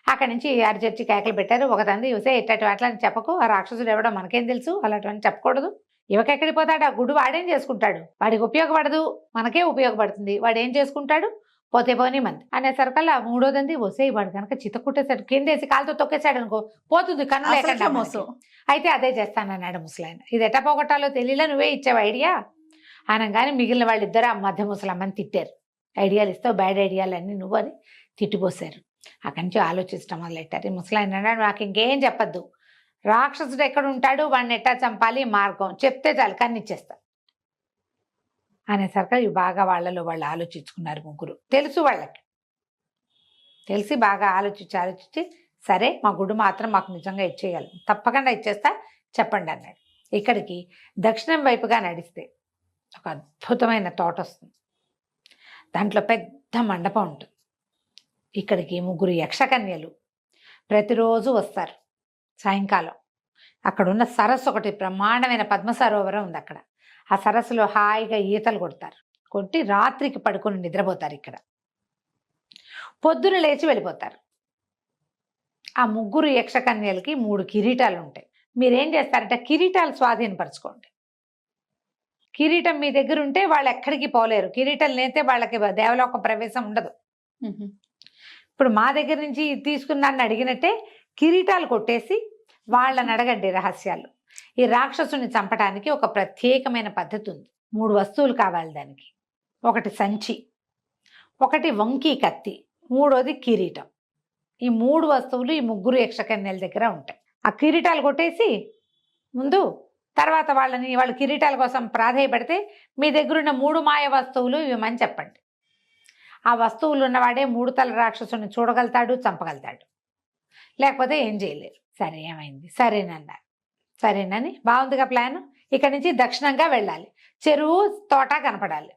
అక్కడి నుంచి అరిచర్చి కేకలు పెట్టారు. ఒక తండ్రి చూసే ఇట్టటి అట్లని చెప్పకు, ఆ రాక్షసుడు ఎవడో మనకేం తెలుసు, అలాంటివన్నీ చెప్పకూడదు. యువకెక్కడికి పోతాడు, ఆ గుడ్డు వాడేం చేసుకుంటాడు, వాడికి ఉపయోగపడదు, మనకే ఉపయోగపడుతుంది, వాడు ఏం చేసుకుంటాడు, పోతే పోనీ మంది అనేసరికల్లా మూడో తంది వసే వాడు కనుక చితకుట్టేశాడు, కిందేసి కాలుతో తొక్కేశాడు అనుకో పోతుంది కన్ను లేకుండా మోసం. అయితే అదే చేస్తానన్నాడు ముసలాయన. ఇది ఎట్ట పోగొట్టాలో తెలియలా, నువ్వే ఇచ్చావు ఐడియా అనగానే మిగిలిన వాళ్ళిద్దరు ఆ మధ్య ముసలమ్మని తిట్టారు. ఐడియాలు ఇస్తావు, బ్యాడ్ ఐడియాలు అన్నీ నువ్వు అని తిట్టిపోసారు. అక్కడి నుంచి ఆలోచించడం మొదలెట్టారు. ఈ ముసలాయన అన్నాడు, నాకు ఇంకేం చెప్పద్దు, రాక్షసుడు ఎక్కడ ఉంటాడు, వాడిని ఎట్టా చంపాలి, మార్గం చెప్తే చాలు కన్నిచ్చేస్తా అనేసరికి ఇవి బాగా వాళ్ళలో వాళ్ళు ఆలోచించుకున్నారు. ముగ్గురు తెలుసు వాళ్ళకి, తెలిసి బాగా ఆలోచించి సరే మా గుడి మాత్రం మాకు నిజంగా ఇచ్చేయాలి, తప్పకుండా ఇచ్చేస్తా చెప్పండి అన్నాడు. ఇక్కడికి దక్షిణం వైపుగా నడిస్తే ఒక అద్భుతమైన తోట వస్తుంది. దాంట్లో పెద్ద మండపం ఉంటుంది. ఇక్కడికి ముగ్గురు యక్షకన్యలు ప్రతిరోజు వస్తారు. సాయంకాలం అక్కడున్న సరస్సు, ఒకటి బ్రహ్మాండమైన పద్మ సరోవరం ఉంది అక్కడ. ఆ సరస్సులో హాయిగా ఈతలు కొడతారు, కొట్టి రాత్రికి పడుకొని నిద్రపోతారు. ఇక్కడ పొద్దున లేచి వెళ్ళిపోతారు. ఆ ముగ్గురు యక్షకన్యలకి 3 కిరీటాలు ఉంటాయి. మీరేం చేస్తారంటే కిరీటాలు స్వాధీనపరచుకోండి. కిరీటం మీ దగ్గర ఉంటే వాళ్ళు ఎక్కడికి పోలేరు, కిరీటం లేతే వాళ్ళకి దేవలోక ప్రవేశం ఉండదు. ఇప్పుడు మా దగ్గర నుంచి తీసుకున్నాన్ని అడిగినట్టే కిరీటాలు కొట్టేసి వాళ్ళని అడగండి రహస్యాలు. ఈ రాక్షసుని చంపడానికి ఒక ప్రత్యేకమైన పద్ధతి ఉంది. 3 వస్తువులు కావాలి దానికి. ఒకటి సంచి, ఒకటి వంకీ కత్తి, మూడోది కిరీటం. ఈ 3 వస్తువులు ఈ ముగ్గురు యక్షకన్యల దగ్గర ఉంటాయి. ఆ కిరీటాలు కొట్టేసి ముందు, తర్వాత వాళ్ళు కిరీటాల కోసం ప్రాధేయపడితే మీ దగ్గరున్న 3 మాయ వస్తువులు ఇవ్వమని చెప్పండి. ఆ వస్తువులు ఉన్నవాడే 3 తల రాక్షసుని చూడగలుగుతాడు, చంపగలుగుతాడు, లేకపోతే ఏం చేయలేరు. సరే ఏమైంది, సరేనన్నారు. సరేనని బాగుందిగా ప్లాన్. ఇక్కడి నుంచి దక్షిణంగా వెళ్ళాలి, చెరువు తోట కనపడాలి.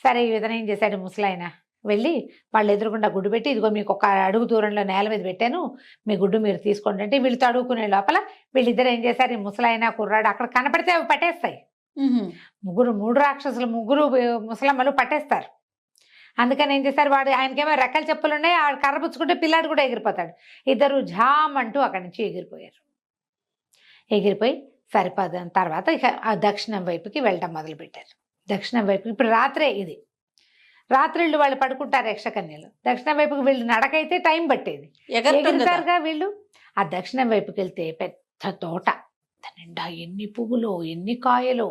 సరే ఈ విధంగా ఏం చేశాడు ముసలాయన, వెళ్ళి వాళ్ళు ఎదురుకుండా గుడ్డు పెట్టి, ఇదిగో మీకు ఒక అడుగు దూరంలో నేల మీద పెట్టాను, మీ గుడ్డు మీరు తీసుకోండి అంటే వీళ్ళు తడుకునే లోపల వీళ్ళిద్దరు ఏం చేశారు, ఈ ముసలాయన కుర్రాడు అక్కడ కనపడితే అవి పట్టేస్తాయి. 3 రాక్షసులు, 3 ముసలమ్మలు పట్టేస్తారు. అందుకని ఏం చేశారు, వాడు ఆయనకేమో రెక్కల చెప్పులు ఉన్నాయి, ఆ కర్ర పుచ్చుకుంటే పిల్లాడు కూడా ఎగిరిపోతాడు. ఇద్దరు జామ్ అంటూ అక్కడి నుంచి ఎగిరిపోయారు. ఎగిరిపోయి సరిపడిన తర్వాత ఇక ఆ దక్షిణం వైపుకి వెళ్ళడం మొదలుపెట్టారు. దక్షిణం వైపు ఇప్పుడు రాత్రే, ఇది రాత్రిళ్ళు వాళ్ళు పడుకుంటారు యక్షకన్యలు. దక్షిణం వైపుకి వీళ్ళు నడకైతే టైం పట్టేది, ఎగురుతారుగా వీళ్ళు. ఆ దక్షిణం వైపుకి వెళ్తే పెద్ద తోట, దాని నిండా ఎన్ని పువ్వులు, ఎన్ని కాయలు,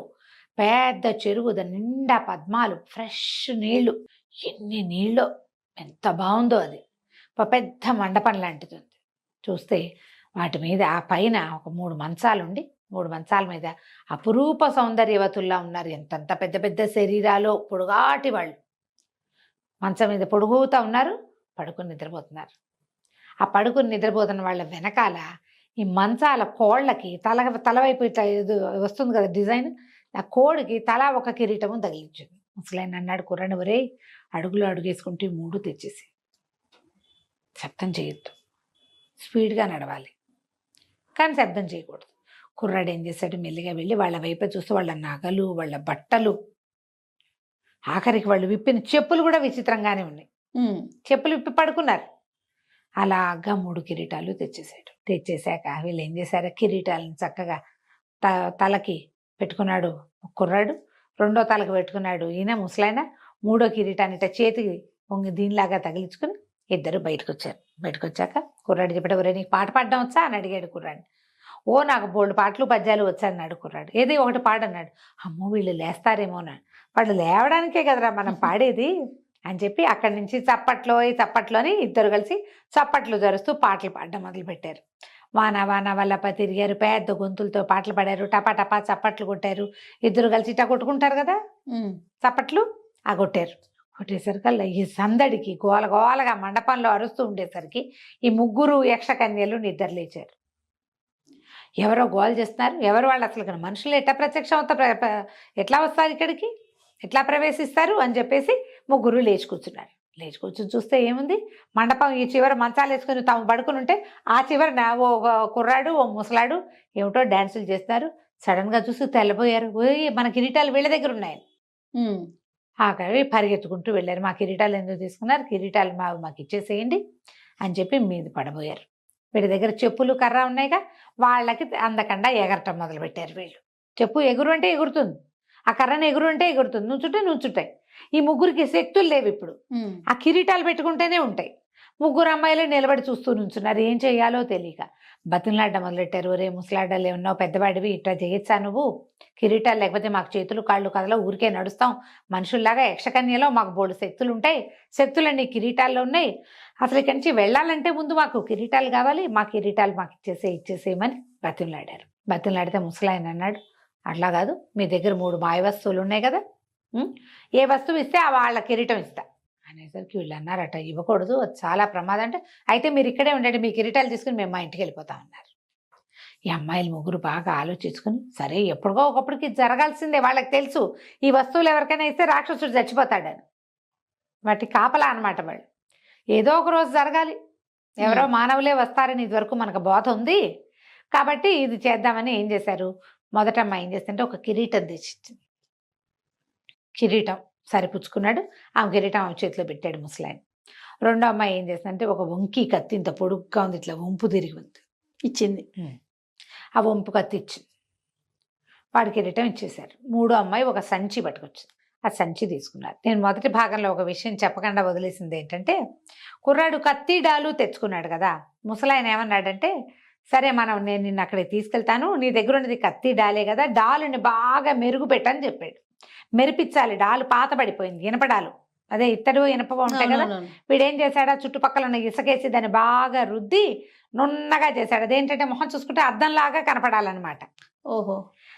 పెద్ద చెరువు, దాని నిండా పద్మాలు, ఫ్రెష్ నీళ్లు, ఎన్ని నీళ్ళు, ఎంత బాగుందో అది. పెద్ద మండపం లాంటిది ఉంది. చూస్తే వాటి మీద ఆ పైన ఒక 3 మంచాలు ఉండి, 3 మంచాల మీద అపురూప సౌందర్యవతుల్లా ఉన్నారు. ఎంతంత పెద్ద పెద్ద శరీరాలు, పొడుగాటి వాళ్ళు మంచం మీద పొడుగుతూ ఉన్నారు, పడుకుని నిద్రపోతున్నారు. ఆ పడుకుని నిద్రపోతున్న వాళ్ళ వెనకాల ఈ మంచాల కోళ్ళకి తలవైపు ఇట్లా వస్తుంది కదా డిజైన్, ఆ కోడికి తలా ఒక కిరీటము తగిలించింది. ముసలాయన అన్నాడు, కుర్రాడు ఒరే అడుగులు అడుగేసుకుంటూ 3 తెచ్చేసి, శబ్దం చేయొద్దు, స్పీడ్గా నడవాలి కానీ శబ్దం చేయకూడదు. కుర్రాడు ఏం చేశాడు, మెల్లిగా వెళ్ళి వాళ్ళ వైపే చూస్తూ వాళ్ళ నగలు, వాళ్ళ బట్టలు, ఆఖరికి వాళ్ళు విప్పిన చెప్పులు కూడా విచిత్రంగానే ఉన్నాయి. చెప్పులు విప్పి పడుకున్నారు. అలాగా 3 కిరీటాలు తెచ్చేసాడు. తెచ్చేసాక వీళ్ళు ఏం చేశారు, కిరీటాలను చక్కగా తలకి పెట్టుకున్నాడు కుర్రాడు, 2వ తలకు పెట్టుకున్నాడు ఈయన ముసలాయన, 3వ కిరీటాన్ని చేతికి పొంగి దీనిలాగా తగిలించుకుని ఇద్దరు బయటకు వచ్చారు. బయటకు వచ్చాక కుర్రాడు చెప్పాడు, ఒరే నీకు పాట పాడడం వచ్చా అని అడిగాడు కుర్రాడు. ఓ నాకు బోల్డ్ పాటలు పద్యాలు వచ్చాయన్నాడు కుర్రాడు. ఏది ఒకటి పాడన్నాడు. అమ్మో వీళ్ళు లేస్తారేమో అన్నాడు. వాళ్ళు లేవడానికే కదరా మనం పాడేది అని చెప్పి అక్కడి నుంచి చప్పట్లోని ఇద్దరు కలిసి చప్పట్లు జరుస్తూ పాటలు పాడడం మొదలుపెట్టారు. వాన వాన వల్లప తిరిగారు, పెద్ద గొంతులతో పాటలు పాడారు, టపా టపా చప్పట్లు కొట్టారు. ఇద్దరు కలిసి ఇట్టా కొట్టుకుంటారు కదా చప్పట్లు, ఆ కొట్టారు. కొట్టేసరికల్లా ఈ సందడికి గోలగోలగా మండపంలో అరుస్తూ ఉండేసరికి ఈ 3 యక్షకన్యలు నిద్రలేచారు. ఎవరో గోల చేస్తున్నారు, ఎవరు వాళ్ళు, అసలు మనుషులు ఎట్లా ప్రత్యక్షం అవుతారు, ఎట్లా వస్తారు ఇక్కడికి, ఎట్లా ప్రవేశిస్తారు అని చెప్పేసి 3 లేచి కూర్చున్నారు. లేచుకొచ్చి చూస్తే ఏముంది, మండపం ఈ చివర మంచాలు వేసుకుని తాము పడుకుని ఉంటే ఆ చివర ఓ కుర్రాడు ఓ ముసలాడు ఏమిటో డాన్సులు చేస్తారు. సడన్గా చూసి తెల్లబోయారు. ఓయ్ మన కిరీటాలు వీళ్ళ దగ్గర ఉన్నాయి. ఆఖరి పరిగెత్తుకుంటూ వెళ్ళారు. మా కిరీటాలు ఎందుకు తీసుకున్నారు, కిరీటాలు మాకు ఇచ్చేసేయండి అని చెప్పి మీద పడబోయారు. వీళ్ళ దగ్గర చెప్పులు కర్ర ఉన్నాయిగా, వాళ్ళకి అందకుండా ఎగరటం మొదలుపెట్టారు వీళ్ళు. చెప్పు ఎగురు అంటే ఎగురుతుంది, ఆ కర్రను ఎగురు అంటే ఎగురుతుంది, నుంచుంటే నుంచుంటాయి. ఈ ముగ్గురికి శక్తులు లేవు ఇప్పుడు, ఆ కిరీటాలు పెట్టుకుంటేనే ఉంటాయి. ముగ్గురు అమ్మాయిలు నిలబడి చూస్తూ నుంచున్నారు. ఏం చేయాలో తెలియక బతిలాడడం మొదలెట్టారు. ఒరే ముసలాడలు ఏమన్నావు, పెద్దవాడివి, ఇట్లా చేయొచ్చా నువ్వు, కిరీటాలు లేకపోతే మాకు చేతులు కాళ్ళు కదలా, ఊరికే నడుస్తాం మనుషుల్లాగా. యక్షకన్యలో మాకు బోల్డు శక్తులు ఉంటాయి, శక్తులన్నీ కిరీటాల్లో ఉన్నాయి. అసలు ఇక్కడి నుంచి వెళ్ళాలంటే ముందు మాకు కిరీటాలు కావాలి, మా కిరీటాలు మాకు ఇచ్చేసేయమని బతిలాడారు. బతిలాడితే ముసలాయన అన్నాడు, అట్లా కాదు, మీ దగ్గర 3 మాయ వస్తువులు ఉన్నాయి కదా, ఏ వస్తువు ఇస్తే వాళ్ళ కిరీటం ఇస్తా అనేసరికి వీళ్ళు అన్నారట, ఇవ్వకూడదు, అది చాలా ప్రమాదం. అంటే అయితే మీరు ఇక్కడే ఉండండి, మీ కిరీటాలు తీసుకుని మేము మా ఇంటికి వెళ్ళిపోతాం అన్నారు. ఈ అమ్మాయిలు ముగ్గురు బాగా ఆలోచించుకుని, సరే ఎప్పుడుగో ఒకప్పటికి జరగాల్సిందే, వాళ్ళకి తెలుసు ఈ వస్తువులు ఎవరికైనా ఇస్తే రాక్షసుడు చచ్చిపోతాడని. వాటి కాపలా అనమాట వాళ్ళు. ఏదో ఒక రోజు జరగాలి, ఎవరో మానవులే వస్తారని ఇదివరకు మనకు బోధ ఉంది కాబట్టి ఇది చేద్దామని ఏం చేశారు, మొదట అమ్మాయి ఏం చేస్తుంటే ఒక కిరీటం తెచ్చిచ్చింది. కిరీటం సరిపుచ్చుకున్నాడు, ఆ కిరీటం ఆమె చేతిలో పెట్టాడు ముసలాయన. రెండో అమ్మాయి ఏం చేస్తుందంటే ఒక వంకి కత్తి, ఇంత పొడుగ్గా ఉంది, ఇట్లా వంపు తిరిగి ఉంది, ఇచ్చింది. ఆ వంపు కత్తి ఇచ్చింది, వాడి కిరీటం ఇచ్చేశారు. మూడో అమ్మాయి ఒక సంచి పట్టుకొచ్చింది, ఆ సంచి తీసుకున్నారు. నేను మొదటి భాగంలో ఒక విషయం చెప్పకుండా వదిలేసింది ఏంటంటే, కుర్రాడు కత్తి డాలు తెచ్చుకున్నాడు కదా, ముసలాయన ఏమన్నాడంటే, సరే నేను నిన్ను అక్కడికి తీసుకెళ్తాను, నీ దగ్గర ఉన్నది కత్తి డాలే కదా, డాలుని బాగా మెరుగు పెట్టని చెప్పాడు. మెరిపించాలి, డాలు పాత పడిపోయింది, ఇనపడాలు, అదే ఇత్తడు ఇనప ఉంటాయి కదా. వీడేం చేశాడా, చుట్టుపక్కల ఉన్న ఇసుకేసి దాన్ని బాగా రుద్ది నున్నగా చేశాడు. అదేంటంటే మొహం చూసుకుంటే అద్దంలాగా కనపడాలన్నమాట. ఓహో,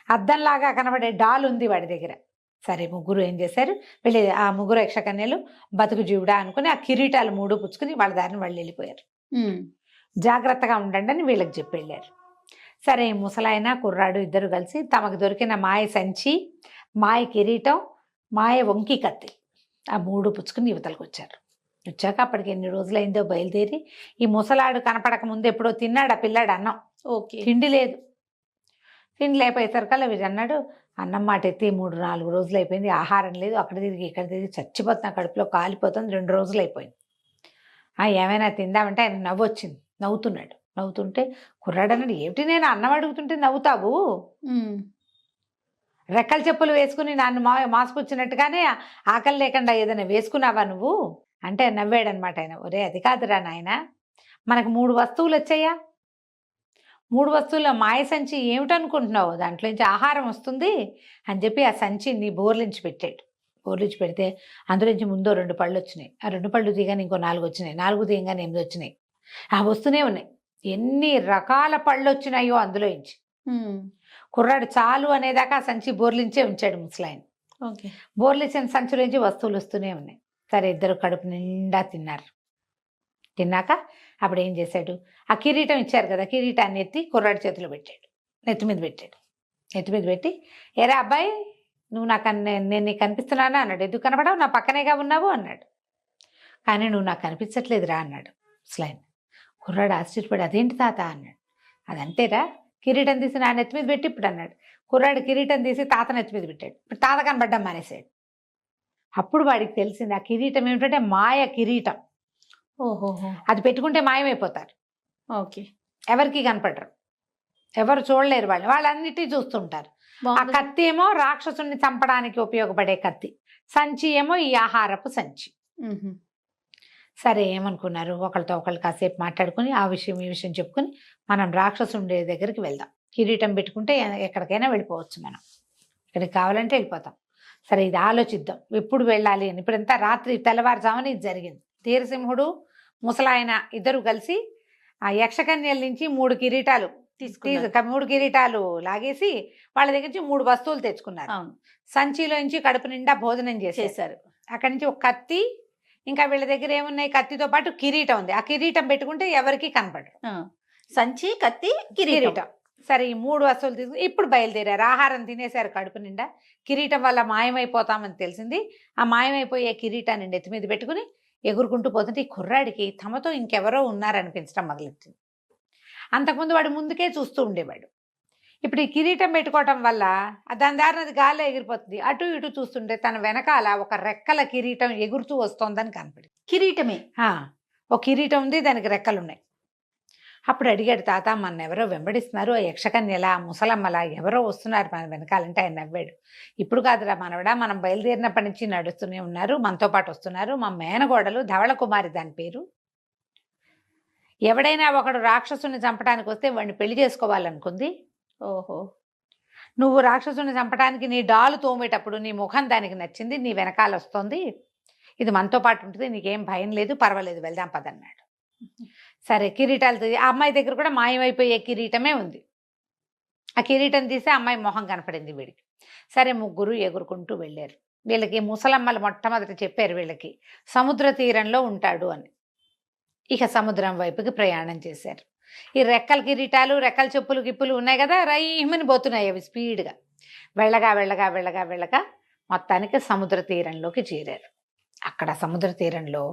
అద్దంలాగా కనబడే డాల్ ఉంది వాడి దగ్గర. సరే ముగ్గురు ఏం చేశారు, వెళ్ళి ఆ ముగ్గురు యక్షకన్యలు బతుకు జీవుడా అనుకుని ఆ కిరీటాలు 3 పుచ్చుకుని వాళ్ళ దారిని వాళ్ళు వెళ్ళిపోయారు. జాగ్రత్తగా ఉండండి అని వీళ్ళకి చెప్పి వెళ్ళారు. సరే ముసలాయన కుర్రాడు ఇద్దరు కలిసి తమకు దొరికిన మాయ సంచి, మాయ కిరీటం, మాయ వంకి కత్తి ఆ 3 పుచ్చుకుని యువతలకు వచ్చారు. వచ్చాక అప్పటికి ఎన్ని రోజులైందో బయలుదేరి, ఈ ముసలాడు కనపడక ముందు ఎప్పుడో తిన్నాడు ఆ పిల్లాడు అన్నం. ఓకే, తిండి లేదు. తిండి లేకపోయేసరికల్లా వీడు అన్నాడు, అన్నం మాట ఎత్తి 3-4 రోజులు అయిపోయింది, ఆహారం లేదు, అక్కడ తిరిగి ఇక్కడ తిరిగి చచ్చిపోతున్నా, కడుపులో కాలిపోతుంది, 2 రోజులు అయిపోయింది, ఏమైనా తిందామంటే ఆయన నవ్వొచ్చింది. నవ్వుతున్నాడు. నవ్వుతుంటే కుర్రాడు అన్నాడు, ఏమిటి నేను అన్నం అడుగుతుంటే నవ్వుతావు, రెక్కల చెప్పులు వేసుకుని నన్ను మాసుకొచ్చినట్టుగానే ఆకలి లేకుండా ఏదైనా వేసుకున్నావా నువ్వు అంటే నవ్వాడనమాట ఆయన. ఒరే అది కాదురా నాయన, మనకు 3 వస్తువులు వచ్చాయా, 3 వస్తువుల మాయ సంచి ఏమిటనుకుంటున్నావు, దాంట్లోంచి ఆహారం వస్తుంది అని చెప్పి ఆ సంచిని బోర్లించి పెట్టాడు. బోర్లించి పెడితే అందులోంచి ముందో 2 పళ్ళు వచ్చినాయి, ఆ 2 పళ్ళు తీయగానే ఇంకో 4 వచ్చినాయి, 4 తీయగానే 8 వచ్చినాయి, ఆ వస్తూనే ఉన్నాయి. ఎన్ని రకాల పళ్ళు వచ్చినాయో అందులోంచి. కుర్రాడు చాలు అనేదాకా ఆ సంచి బోర్లించే ఉంచాడు ముసలాయన. బోర్లించిన సంచిలోంచి వస్తువులు వస్తూనే ఉన్నాయి. సరే ఇద్దరు కడుపు నిండా తిన్నారు. తిన్నాక అప్పుడు ఏం చేశాడు, ఆ కిరీటం ఇచ్చారు కదా, కిరీటాన్ని ఎత్తి కుర్రాడి చేతిలో పెట్టాడు, నెత్తి మీద పెట్టాడు. నెత్తి మీద పెట్టి, ఏరా అబ్బాయి నువ్వు నేను నీకు కనిపిస్తున్నానా అన్నాడు. ఎందుకు కనపడావు, నా పక్కనేగా ఉన్నావు అన్నాడు. కానీ నువ్వు నాకు కనిపించట్లేదురా అన్నాడు ముసలాయన. కుర్రాడు ఆశ్చర్యపడి, అదేంటి తాత అన్నాడు. అదంతేరా, కిరీటం తీసి నా నెత్తి మీద పెట్టి ఇప్పుడు అన్నాడు. కుర్రాడు కిరీటం తీసి తాత నెత్తి మీద పెట్టాడు. ఇప్పుడు తాత కనబడ్డం మానేశాడు. అప్పుడు వాడికి తెలిసింది ఆ కిరీటం ఏమిటంటే మాయ కిరీటం. ఓహోహో, అది పెట్టుకుంటే మాయమైపోతారు. ఓకే, ఎవరికి కనపడరు, ఎవరు చూడలేరు, వాళ్ళన్నిటినీ చూస్తుంటారు. ఆ కత్తి ఏమో రాక్షసుని చంపడానికి ఉపయోగపడే కత్తి, సంచి ఏమో ఈ ఆహారపు సంచి. సరే ఏమనుకున్నారు, ఒకరితో ఒకళ్ళు కాసేపు మాట్లాడుకుని ఆ విషయం ఈ విషయం చెప్పుకుని మనం రాక్షసుండే దగ్గరికి వెళ్దాం, కిరీటం పెట్టుకుంటే ఎక్కడికైనా వెళ్ళిపోవచ్చు, మనం ఎక్కడికి కావాలంటే వెళ్ళిపోతాం. సరే ఇది ఆలోచిద్దాం ఎప్పుడు వెళ్ళాలి అని. ఇప్పుడంతా రాత్రి తెల్లవారుజామున ఇది జరిగింది. ధీరసింహుడు ముసలాయన ఇద్దరు కలిసి ఆ యక్షకన్యల నుంచి 3 కిరీటాలు 3 కిరీటాలు లాగేసి వాళ్ళ దగ్గర నుంచి 3 వస్తువులు తెచ్చుకున్నారు. సంచిలోంచి కడుపు నిండా భోజనం చేసేసారు. అక్కడి నుంచి ఒక కత్తి, ఇంకా వీళ్ళ దగ్గర ఏమున్నాయి, కత్తితో పాటు కిరీటం ఉంది. ఆ కిరీటం పెట్టుకుంటే ఎవరికి కనపడరు. సంచి, కత్తి, కిరీటం. సరే ఈ 3 వస్తువులు తీసుకుని ఇప్పుడు బయలుదేరారు. ఆహారం తినేశారు కడుపు నిండా. కిరీటం వల్ల మాయమైపోతామని తెలిసింది. ఆ మాయమైపోయే కిరీటాన్ని నెత్తి మీద పెట్టుకుని ఎగురుకుంటూ పోతుంటే ఈ కుర్రాడికి తమతో ఇంకెవరో ఉన్నారనిపించడం మొదలెట్టింది. అంతకుముందు వాడు ముందుకే చూస్తూ ఉండేవాడు. ఇప్పుడు ఈ కిరీటం పెట్టుకోవటం వల్ల దాని దారిన అది గాల్లో ఎగిరిపోతుంది. అటు ఇటు చూస్తుంటే తన వెనకాల ఒక రెక్కల కిరీటం ఎగురుతూ వస్తోందని కనపడింది. కిరీటమే. ఒక కిరీటం ఉంది, దానికి రెక్కలున్నాయి. అప్పుడు అడిగాడు, తాత మన ఎవరో వెంబడిస్తున్నారు, ఆ యక్షకన్యలా ముసలమ్మలా ఎవరో వస్తున్నారు మన వెనకాలంటే ఆయన నవ్వాడు. ఇప్పుడు కాదురా మనవడా, మనం బయలుదేరినప్పటి నుంచి నడుస్తూనే ఉన్నారు, మనతో పాటు వస్తున్నారు. మా మేనగోడలు ధవళ కుమారి దాని పేరు. ఎవడైనా ఒకడు రాక్షసుని చంపడానికి వస్తే వాడిని పెళ్లి చేసుకోవాలనుకుంది. ఓహో. నువ్వు రాక్షసుని చంపడానికి నీ డాలు తోమేటప్పుడు నీ ముఖం దానికి నచ్చింది, నీ వెనకాల వస్తుంది, ఇది మనతో పాటు ఉంటుంది, నీకేం భయం లేదు, పర్వాలేదు, వెళ్దాం పదన్నాడు. సరే కిరీటాలు, ఆ అమ్మాయి దగ్గర కూడా మాయమైపోయే కిరీటమే ఉంది. ఆ కిరీటం తీసి అమ్మాయి మొహం కనపడింది వీడికి. సరే ముగ్గురు ఎగురుకుంటూ వెళ్ళారు. వీళ్ళకి ముసలమ్మలు మొట్టమొదటి చెప్పారు వీళ్ళకి సముద్ర తీరంలో ఉంటాడు అని. ఇక సముద్రం వైపుకి ప్రయాణం చేశారు. ఈ రెక్కల కిరీటాలు, రెక్కల చెప్పులు గిప్పులు ఉన్నాయి కదా, రైమని పోతున్నాయి అవి స్పీడ్గా. వెళ్ళగా వెళ్ళగా వెళ్ళగా వెళ్ళగా మొత్తానికి సముద్ర తీరంలోకి చేరారు. అక్కడ సముద్ర తీరంలో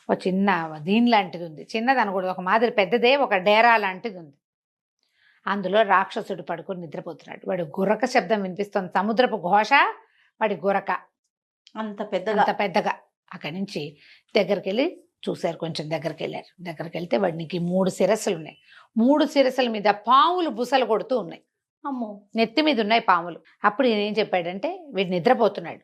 ఒక చిన్న దీని లాంటిది ఉంది, చిన్నది అనకూడదు, ఒక మాదిరి పెద్దదే, ఒక డేరా లాంటిది ఉంది. అందులో రాక్షసుడు పడుకొని నిద్రపోతున్నాడు. వాడు గురక శబ్దం వినిపిస్తుంది, సముద్రపు ఘోష, వాడి గురక అంత పెద్దగా. అక్కడి నుంచి దగ్గరికి వెళ్ళి చూశారు, కొంచెం దగ్గరికి వెళ్ళారు. దగ్గరికి వెళ్తే వాడికి 3 శిరస్సులు ఉన్నాయి. 3 శిరస్సుల మీద పాములు బుసలు కొడుతూ ఉన్నాయి. అమ్మో. నెత్తి మీద ఉన్నాయి పాములు. అప్పుడు ఈయన ఏం చెప్పాడంటే, వీడు నిద్రపోతున్నాడు,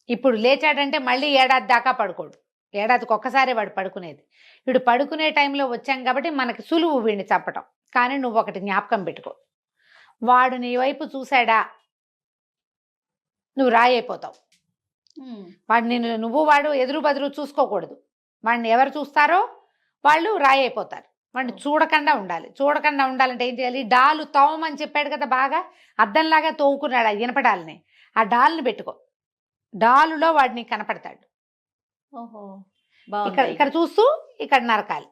ఇప్పుడు లేచాడంటే మళ్ళీ ఏడాది దాకా పడుకోడు, ఏడాదికి ఒక్కసారి వాడు పడుకునేది. వీడు పడుకునే టైంలో వచ్చాం కాబట్టి మనకి సులువు వీడిని చంపటం. కానీ నువ్వు ఒకటి జ్ఞాపకం పెట్టుకో, వాడు నీ వైపు చూశాడా నువ్వు రాయైపోతావు. వాడు నువ్వు వాడు ఎదురు బదురు చూసుకోకూడదు. వాడిని ఎవరు చూస్తారో వాళ్ళు రాయైపోతారు. వాడిని చూడకుండా ఉండాలి. చూడకుండా ఉండాలంటే ఏం చేయాలి, డాలు తోమని చెప్పాడు కదా, బాగా అద్దంలాగా తోముకున్నాడు ఆ ఇనపడాలని, ఆ డాల్ని పెట్టుకో, డాలులో వాడిని కనపడతాడు. ఓహో. ఇక్కడ చూస్తూ ఇక్కడ నరకాలి.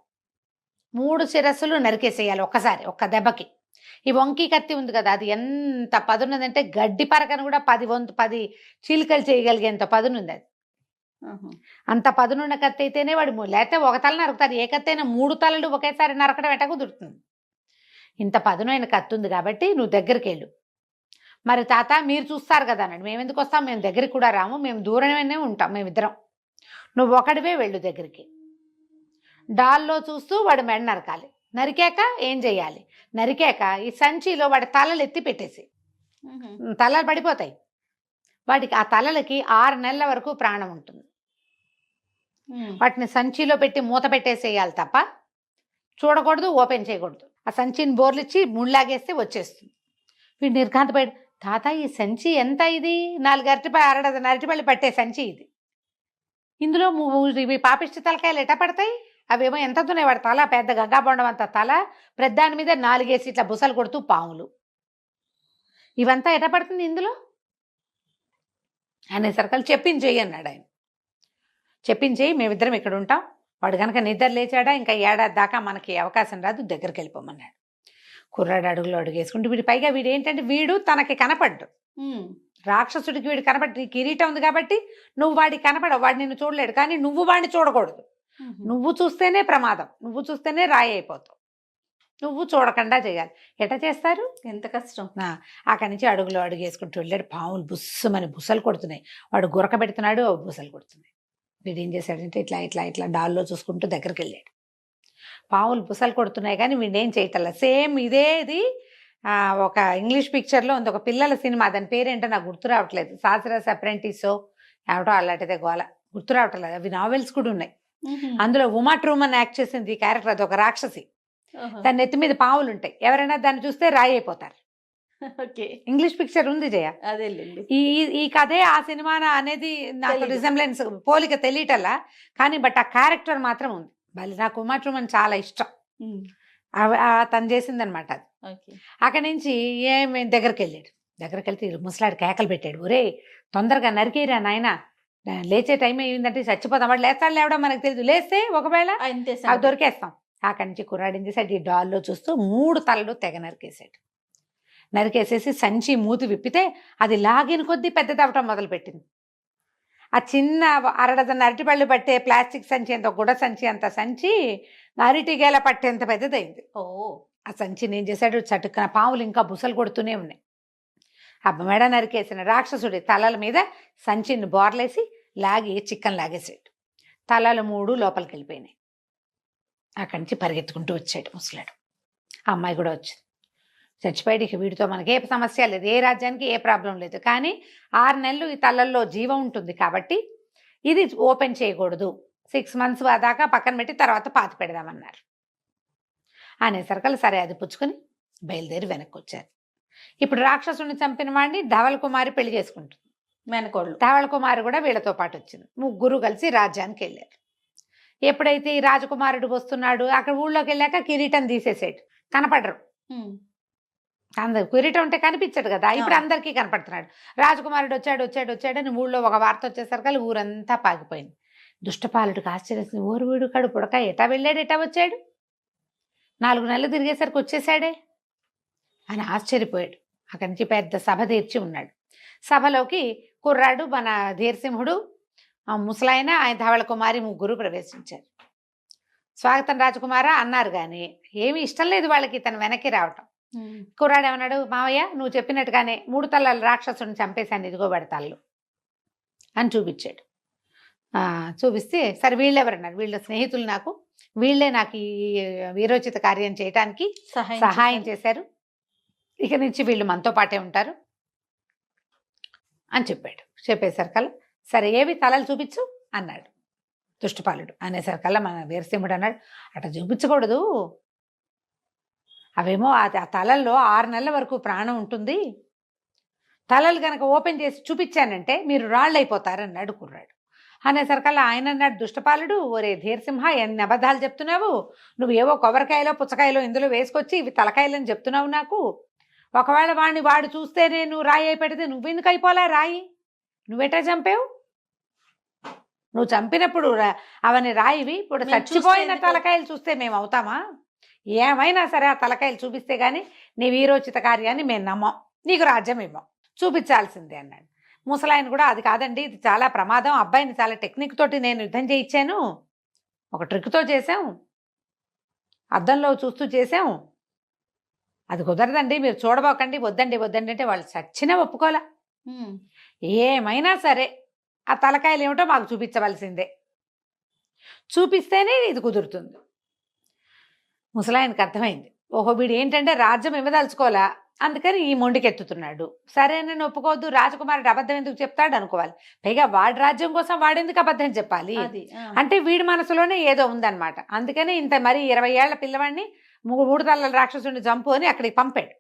3 శిరస్సులు నరికేసేయాలి ఒక్కసారి, ఒక్క దెబ్బకి. ఈ వంకి కత్తి ఉంది కదా, అది ఎంత పదునుందంటే గడ్డి పరకను కూడా 10 చీలికలు చేయగలిగేంత పదునుంది అది. అంత పదునున్న కత్తి అయితేనే వాడు, లేకపోతే ఒక తల నరుకుతారు. ఏ కత్తి అయినా 3 తలలు ఒకేసారి నరకడం ఎట్ట కుదురుతుంది. ఇంత పదునైన కత్తి ఉంది కాబట్టి నువ్వు దగ్గరికి వెళ్ళు. మరి తాత మీరు చూస్తారు కదా అన్నాడు. మేము ఎందుకు వస్తాం, మేము దగ్గరికి కూడా రాము, మేము దూరమే ఉంటాం మేమిద్దరం, నువ్వు ఒకడివే వెళ్ళు దగ్గరికి. డాల్లో చూస్తూ వాడు మెడ నరకాలి. నరికాక ఏం చెయ్యాలి, నరికాక ఈ సంచిలో వాడి తలలు ఎత్తి పెట్టేసి, తలలు పడిపోతాయి వాడికి. ఆ తలలకి 6 నెలల వరకు ప్రాణం ఉంటుంది. వాటిని సంచిలో పెట్టి మూత పెట్టేసేయాలి తప్ప చూడకూడదు, ఓపెన్ చేయకూడదు. ఆ సంచిని బోర్లిచ్చి ముళ్ళాగేస్తే వచ్చేస్తుంది. వీడు నిర్ఘాంతపడి, తాత ఈ సంచి ఎంత, ఇది 4 అరటిపళ్ళు పట్టే సంచి ఇది, ఇందులో ఇవి పాపిష్టి తలకాయలు ఎట్ట పడతాయి, అవేమో ఎంత తున్నాయి, వాడి తల పెద్ద గంగాబొండం అంత తల, ప్రధాని మీద 4 ఇట్లా బుసలు కొడుతూ పాములు, ఇవంతా ఎట్ట పడుతుంది ఇందులో అనేసరికలు చెప్పించేయి అన్నాడు ఆయన. చెప్పించేయి, మేమిద్దరం ఇక్కడ ఉంటాం, వాడు కనుక నిద్ర లేచాడా ఇంకా ఏడాది దాకా మనకి అవకాశం రాదు, దగ్గరికి వెళ్ళిపోమన్నాడు. కుర్రాడు అడుగులో అడుగేసుకుంటూ వీడి, పైగా వీడు ఏంటంటే వీడు తనకి కనపడ్డు, రాక్షసుడికి వీడు కనపడ్డు. నీ కిరీటం ఉంది కాబట్టి నువ్వు వాడికి కనపడవు, వాడు నిన్ను చూడలేడు. కానీ నువ్వు వాడిని చూడకూడదు, నువ్వు చూస్తేనే ప్రమాదం, నువ్వు చూస్తేనే రాయి అయిపోతావు, నువ్వు చూడకుండా చేయాలి. ఎట్లా చేస్తారు, ఎంత కష్టం. అక్కడి నుంచి అడుగులో అడుగేసుకుంటూ వెళ్ళాడు. పాములు బుస్సుమని బుసలు కొడుతున్నాయి, వాడు గురక పెడుతున్నాడు, బుసలు కొడుతున్నాయి. వీడు ఏం చేశాడంటే ఇట్లా ఇట్లా ఇట్లా డాల్లో చూసుకుంటూ దగ్గరికి వెళ్ళాడు. పాములు బుసలు కొడుతున్నాయి కానీ వీడేం చేయటల్లా. సేమ్ ఇదేది ఒక ఇంగ్లీష్ పిక్చర్లో ఉంది, ఒక పిల్లల సినిమా, దాని పేరేంటో నాకు గుర్తు రావట్లేదు, సాసరస్ అప్రెంటిసో ఏమిటో అలాంటిదే గోల, గుర్తు రావట్లేదు. అవి నావెల్స్ కూడా ఉన్నాయి. అందులో ఉమా ట్రూమన్ యాక్ట్ చేసింది ఈ క్యారెక్టర్, అది ఒక రాక్షసి, దాని నెత్తి మీద పావులు ఉంటాయి, ఎవరైనా దాన్ని చూస్తే రాయి అయిపోతారు. ఇంగ్లీష్ పిక్చర్ ఉంది జయ, అదే ఈ కథే ఆ సినిమా అనేది నాకు రిజెంబ్లెన్స్ పోలిక తెలియటల్లా, కానీ బట్ ఆ క్యారెక్టర్ మాత్రం ఉంది. మళ్ళీ నాకు ఉమా ట్రూమన్ చాలా ఇష్టం, తను చేసిందనమాట అది. అక్కడి నుంచి ఏమి దగ్గరికి వెళ్ళాడు. దగ్గరికి వెళ్తే ముసలాడు కేకలు పెట్టాడు, ఒరే తొందరగా నరికేరా నాయన, లేచే టైం అయిందంటే చచ్చిపోతాం, వాడు లేస్తాడు లేవడం మనకు తెలియదు, లేస్తే ఒకవేళ అవి దొరికేస్తాం. అక్కడి నుంచి కుర్రాడిని చేసాడు, ఈ డాల్లో చూస్తూ 3 తలలు తెగ నరికేసాడు. నరికేసేసి సంచి మూతి విప్పితే అది లాగిన కొద్దీ పెద్దదవటం మొదలుపెట్టింది. ఆ చిన్న అరడజన అరటిపళ్ళు పట్టే ప్లాస్టిక్ సంచి అంత గుడ సంచి అంత సంచి అరటిగేల పట్టేంత పెద్దదైంది. ఓ ఆ సంచిని ఏం చేశాడు, చటుక్కున పాములు ఇంకా బుసలు కొడుతూనే ఉన్నాయి. అబ్బ మెడ నరికేసిన రాక్షసుడి తలల మీద సంచిని బోర్లేసి లాగి చిక్కన్ లాగేసాడు. తలలు 3 లోపలికి వెళ్ళిపోయినాయి. అక్కడి నుంచి పరిగెత్తుకుంటూ వచ్చాడు ముసలాడు. ఆ అమ్మాయి కూడా వచ్చింది. చచ్చిపోయాడు. ఇక వీడితో మనకి ఏ సమస్య లేదు, ఏ రాజ్యానికి ఏ ప్రాబ్లం లేదు. కానీ 6 నెలలు ఈ తలల్లో జీవం ఉంటుంది కాబట్టి ఇది ఓపెన్ చేయకూడదు, 6 మంత్స్ దాకా పక్కన పెట్టి తర్వాత పాతి పెడదామన్నారు. అనేసరికలు సరే అది పుచ్చుకొని బయలుదేరి వెనక్కి వచ్చారు. ఇప్పుడు రాక్షసుని చంపిన వాడిని ధవల్ కుమారి పెళ్లి చేసుకుంటుంది. మేనకోళ్ళు. ధవల్ కుమారి కూడా వీళ్ళతో పాటు వచ్చింది. ముగ్గురు కలిసి రాజ్యానికి వెళ్ళారు. ఎప్పుడైతే ఈ రాజకుమారుడు వస్తున్నాడు, అక్కడ ఊళ్ళోకి వెళ్ళాక కిరీటం తీసేసాడు, కనపడరు. అందరు కిరీటం ఉంటే కనిపించడు కదా, ఇప్పుడు అందరికీ కనపడుతున్నాడు. రాజకుమారుడు వచ్చాడు అని ఊళ్ళో ఒక వార్త వచ్చేసరికి ఊరంతా పాకిపోయింది. దుష్టపాలుడికి ఆశ్చర్యం, ఊరు వీడు కడుపుడక ఎటా వెళ్ళాడు, ఎటా వచ్చాడు, 4 నెలలు తిరిగేసరికి వచ్చేసాడే అని ఆశ్చర్యపోయాడు. అక్కడి నుంచి పెద్ద సభ తీర్చి ఉన్నాడు. సభలోకి కుర్రాడు మన ధీరసింహుడు, ముసలాయన, ఆయన ధవళ కుమారి ముగ్గురు ప్రవేశించారు. స్వాగతం రాజకుమార అన్నారు, కానీ ఏమి ఇష్టం లేదు వాళ్ళకి తను వెనక్కి రావటం. కుర్రాడు ఏమన్నాడు, మావయ్య నువ్వు చెప్పినట్టుగానే 3 తలల రాక్షసుని చంపేశాను, ఇదిగో పడతాళ్ళు అని చూపించాడు. చూపిస్తే సరే వీళ్ళెవరన్నారు, వీళ్ళ స్నేహితులు, వీళ్ళే నాకు ఈ వీరోచిత కార్యం చేయటానికి సహాయం చేశారు, ఇక నుంచి వీళ్ళు మనతో పాటే ఉంటారు అని చెప్పాడు. చెప్పేసరికల్లా సరే ఏవి తలలు చూపించు అన్నాడు దుష్టపాలుడు. అనేసరికల్లా మన వీరసింహుడు అన్నాడు, అట్లా చూపించకూడదు, అవేమో ఆ తలల్లో 6 నెలల వరకు ప్రాణం ఉంటుంది, తలలు కనుక ఓపెన్ చేసి చూపించానంటే మీరు రాళ్ళు అయిపోతారన్నాడు కుర్రాడు. అనేసరికల్లా ఆయన అన్నాడు, దుష్టపాలుడు, ఒరే ధీరసింహ ఎన్ని అబద్ధాలు చెప్తున్నావు, నువ్వు ఏవో కొబ్బరికాయలో పుచ్చకాయలో ఇందులో వేసుకొచ్చి ఇవి తలకాయలని చెప్తున్నావు నాకు, ఒకవేళ వాడు చూస్తే నేను రాయి అయి పెడితే నువ్వెందుకు అయిపోలే రాయి, నువ్వెటా చంపావు, నువ్వు చంపినప్పుడు అవన్నీ రాయివి, ఇప్పుడు చచ్చిపోయిన తలకాయలు చూస్తే మేము అవుతామా, ఏమైనా సరే ఆ తలకాయలు చూపిస్తే గానీ నీ వీరోచిత కార్యాన్ని మేము నమ్మం, నీకు రాజ్యం ఇవ్వం, చూపించాల్సిందే అన్నాడు. ముసలాయన కూడా అది కాదండి, ఇది చాలా ప్రమాదం, అబ్బాయిని చాలా టెక్నిక్ తోటి నేను యుద్ధం చేయించాను, ఒక ట్రిక్తో చేసాం, అద్దంలో చూస్తూ చేసాం, అది కుదరదండి, మీరు చూడబోకండి, వద్దండి అంటే వాళ్ళు చచ్చినా ఒప్పుకోలే. ఏమైనా సరే ఆ తలకాయలు ఏమిటో మాకు చూపించవలసిందే, చూపిస్తేనే ఇది కుదురుతుంది. ముసలాయనకి అర్థమైంది, ఓహో వీడు ఏంటంటే రాజ్యం ఇవ్వదలుచుకోవాలా, అందుకని ఈ మొండికెత్తుతున్నాడు, సరే నేను ఒప్పుకోవద్దు, రాజకుమారుడు అబద్ధం ఎందుకు చెప్తాడు అనుకోవాలి, పైగా వాడి రాజ్యం కోసం వాడెందుకు అబద్ధం చెప్పాలి, అంటే వీడి మనసులోనే ఏదో ఉందన్నమాట. అందుకని ఇంత మరి 20 ఏళ్ల పిల్లవాడిని 3 తలల రాక్షసుని చంపు అని అక్కడికి పంపాడు.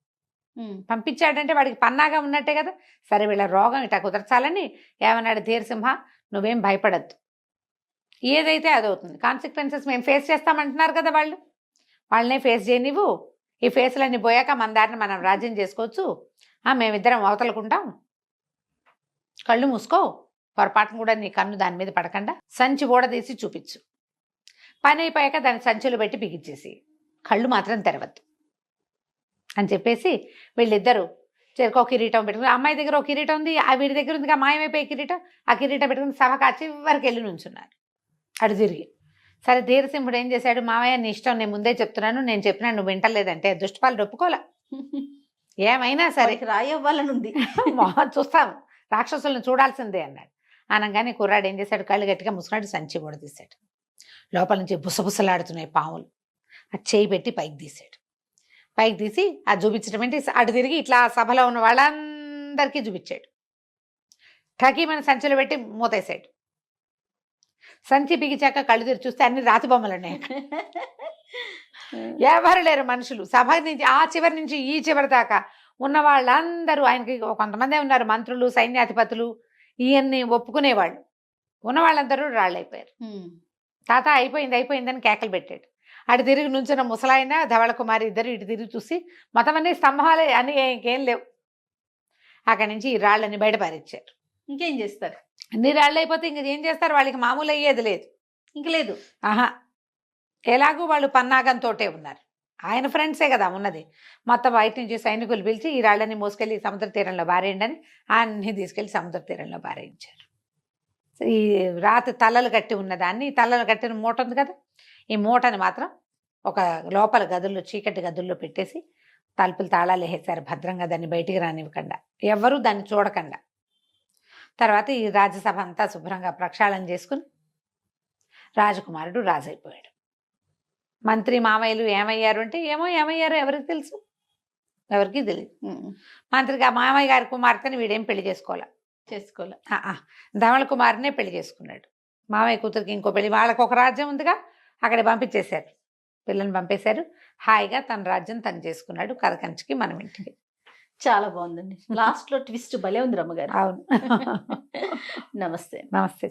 పంపించాడంటే వాడికి పన్నాగా ఉన్నట్టే కదా. సరే వీళ్ళ రోగం ఇట్లా కుదర్చాలని ఏమన్నాడు, ధీరసింహ నువ్వేం భయపడద్దు, ఏదైతే అదవుతుంది, కాన్సిక్వెన్సెస్ మేము ఫేస్ చేస్తామంటున్నారు కదా, వాళ్ళనే ఫేస్ చేయనివ్వు, ఈ ఫేసులన్నీ పోయాక మన దారిని మనం రాజ్యం చేసుకోవచ్చు, మేమిద్దరం అవతలకుంటాం, కళ్ళు మూసుకో, పొరపాటును కూడా నీ కన్ను దాని మీద పడకుండా సంచి కూడా తీసి చూపించు, పని అయిపోయాక దాన్ని సంచులు పెట్టి బిగించేసి కళ్ళు మాత్రం తెరవద్దు అని చెప్పేసి వీళ్ళిద్దరూ చెరుకో కిరీటం పెట్టుకుని, అమ్మాయి దగ్గర ఒక కిరీటం ఉంది, వీడి దగ్గర ఉంది మాయమైపోయే కిరీటం, ఆ కిరీటం పెట్టుకుని సభ కాచి వరకు వెళ్ళి నుంచున్నారు అటు తిరిగి. సరే ధీరసింహుడు ఏం చేశాడు, మావయ్య నీ ఇష్టం, నేను ముందే చెప్తున్నాను, నేను చెప్పినా నువ్వు వింటలేదంటే దుష్టపాలుడు ఒప్పుకోలే, ఏమైనా సరే రాయవ్వాలని ఉంది, చూస్తాము రాక్షసులను చూడాల్సిందే అన్నాడు. అనగానే కుర్రాడు ఏం చేశాడు, కళ్ళు గట్టిగా ముసుకున్నాడు, సంచి కూడా తీశాడు, లోపల నుంచి బుసబుసలాడుతున్నాయి పాములు, అది చేయి పెట్టి పైకి తీశాడు, పైకి తీసి అది చూపించడం ఏంటి, అటు తిరిగి ఇట్లా సభలో ఉన్న వాళ్ళందరికీ చూపించాడు, ఠకీ మన సంచిలో పెట్టి మూతేశాడు. సంచి బిగిచాక కళ్ళు తెరిచి చూస్తే అన్ని రాతి బొమ్మలు ఉన్నాయి, ఎవరు లేరు మనుషులు. సభ నుంచి ఆ చివరి నుంచి ఈ చివరి దాకా ఉన్న వాళ్ళందరూ, ఆయనకి కొంతమందే ఉన్నారు మంత్రులు, సైన్యాధిపతులు, ఇవన్నీ ఒప్పుకునేవాళ్ళు, ఉన్న వాళ్ళందరూ రాళ్ళైపోయారు. తాత అయిపోయిందని కేకలు పెట్టాడు. అటు తిరిగి నుంచిన ముసలాయన ధవళ కుమారి ఇద్దరు ఇటు తిరిగి చూసి మొత్తం అన్ని స్తంభాలే, అని ఇంకేం లేవు. అక్కడి నుంచి ఈ రాళ్ళని బయట పారిచ్చారు. ఇంకేం చేస్తారు, అన్ని రాళ్ళు అయిపోతే ఇంక ఏం చేస్తారు, వాళ్ళకి మామూలు అయ్యేది లేదు, ఇంక లేదు. ఎలాగూ వాళ్ళు పన్నాగంతో ఉన్నారు, ఆయన ఫ్రెండ్సే కదా ఉన్నది. మొత్తం బయట నుంచి సైనికులు పిలిచి ఈ రాళ్ళని మోసుకెళ్ళి సముద్ర తీరంలో బారేయండి అని అన్ని తీసుకెళ్లి సముద్ర తీరంలో బారేయించారు. ఈ రాతి తలలు కట్టి ఉన్నదాన్ని, ఈ తలలు కట్టిన మూట ఉంది కదా, ఈ మూటని మాత్రం ఒక లోపల గదుల్లో, చీకటి గదుల్లో పెట్టేసి తలుపులు తాళాలు వేసేశారు భద్రంగా, దాన్ని బయటికి రానివ్వకుండా, ఎవరు దాన్ని చూడకుండా. తర్వాత ఈ రాజ్యసభ అంతా శుభ్రంగా ప్రక్షాళన చేసుకుని రాజకుమారుడు రాజైపోయాడు. మంత్రి మామయ్యలు ఏమయ్యారు అంటే, ఏమయ్యారో ఎవరికి తెలుసు, ఎవరికి తెలియదు. మంత్రిగా మామయ్య గారి కుమార్తెని వీడేం పెళ్లి చేసుకోలే. ధవళ కుమారునే పెళ్లి చేసుకున్నాడు. మామయ్య కూతురికి ఇంకో పెళ్లి, వాళ్ళకు ఒక రాజ్యం ఉందిగా, అక్కడ పంపించేశారు, పిల్లని పంపేశారు. హాయిగా తన రాజ్యం తను చేసుకున్నాడు. కథ కంచికి మనం ఇంటికి. చాలా బాగుందండి. లాస్ట్ లో ట్విస్ట్ భలే ఉంది రమ్మగారు. అవును. నమస్తే. నమస్తే.